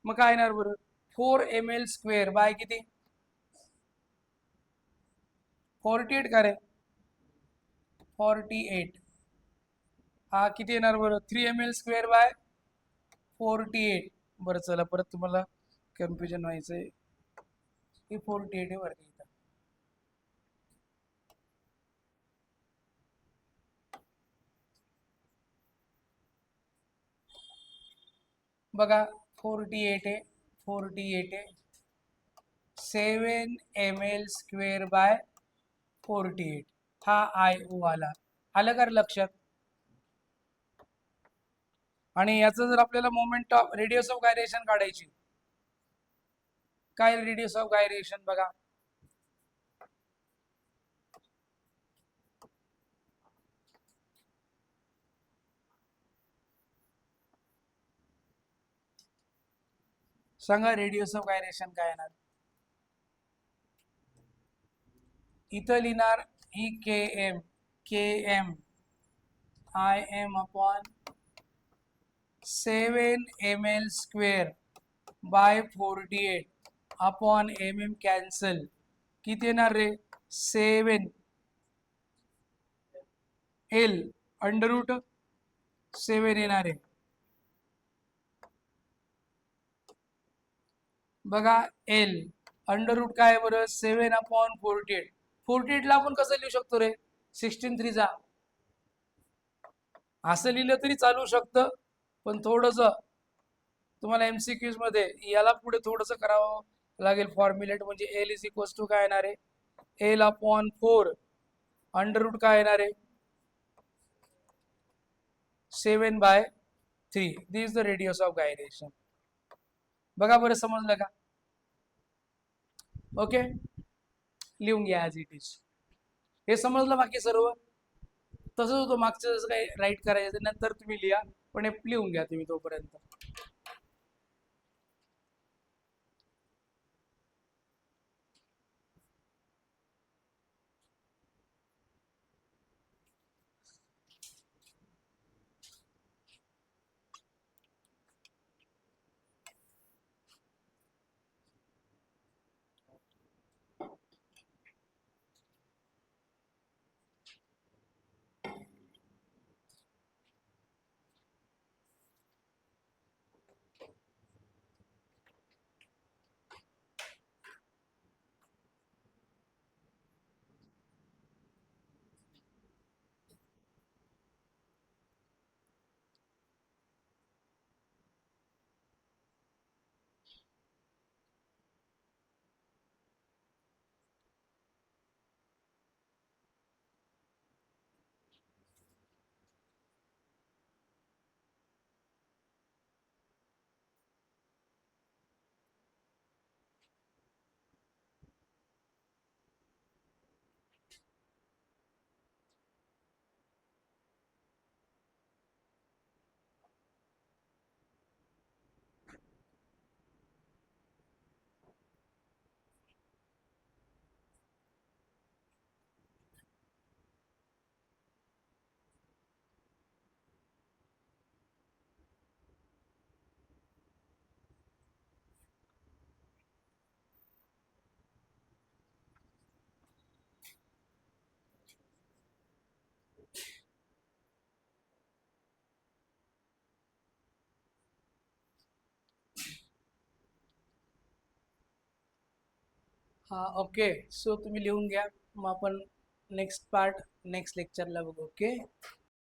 A: मग काय येणार बरं, 4 ml² किती, 48 का रे, 48. हा किती येणार बरं, 3 ml² 48. बरं चला, परत तुम्हाला कन्फ्युजन व्हायचंय, हे 48 आहे बरं इथं. बघा 48 आहे, 48 आहे, 7 ml²/48. हा IO आला. आलं का लक्षात. आणि याचं जर आपल्याला moment of radius of gyration काढायची, काय रेडियस ऑफ गायरेशन बघा. सांगा रेडियस ऑफ गायरेशन काय येणार. इथं लिहिणार ही K M I M upon 7 ml square by 48 upon mm cancel. किती येणार रे. 7 L अंडर रूट 7 येणार आहे. बघा L अंडर रूट काय बरं 7 अपॉन 48. 48 ला आपण कसं लिहू शकतो रे. 16 3 जा असं लिहिलं तरी चालू शकतं, पण थोडस तुम्हाला MCQs मध्ये याला पुढे थोडस करावं लागेल फॉर्म्युलेट. म्हणजे L इज इक्वल्स टू काय येणार आहे. L अपॉन 4 अंडर रूट काय येणार आहे 7/3. This is the radius of gyration. बघा बरं समजलं का. ओके लिहून घ्या ॲज इट इज. हे समजलं बाकी सर्व तसंच होतं मागचं जसं काही राईट करायचं नंतर तुम्ही लिहा, पण हे लिहून घ्या तुम्ही तोपर्यंत. हा ओके. सो तुम्ही लिहून घ्या, मग आपण नेक्स्ट पार्ट नेक्स्ट लेक्चरला बघू. ओके.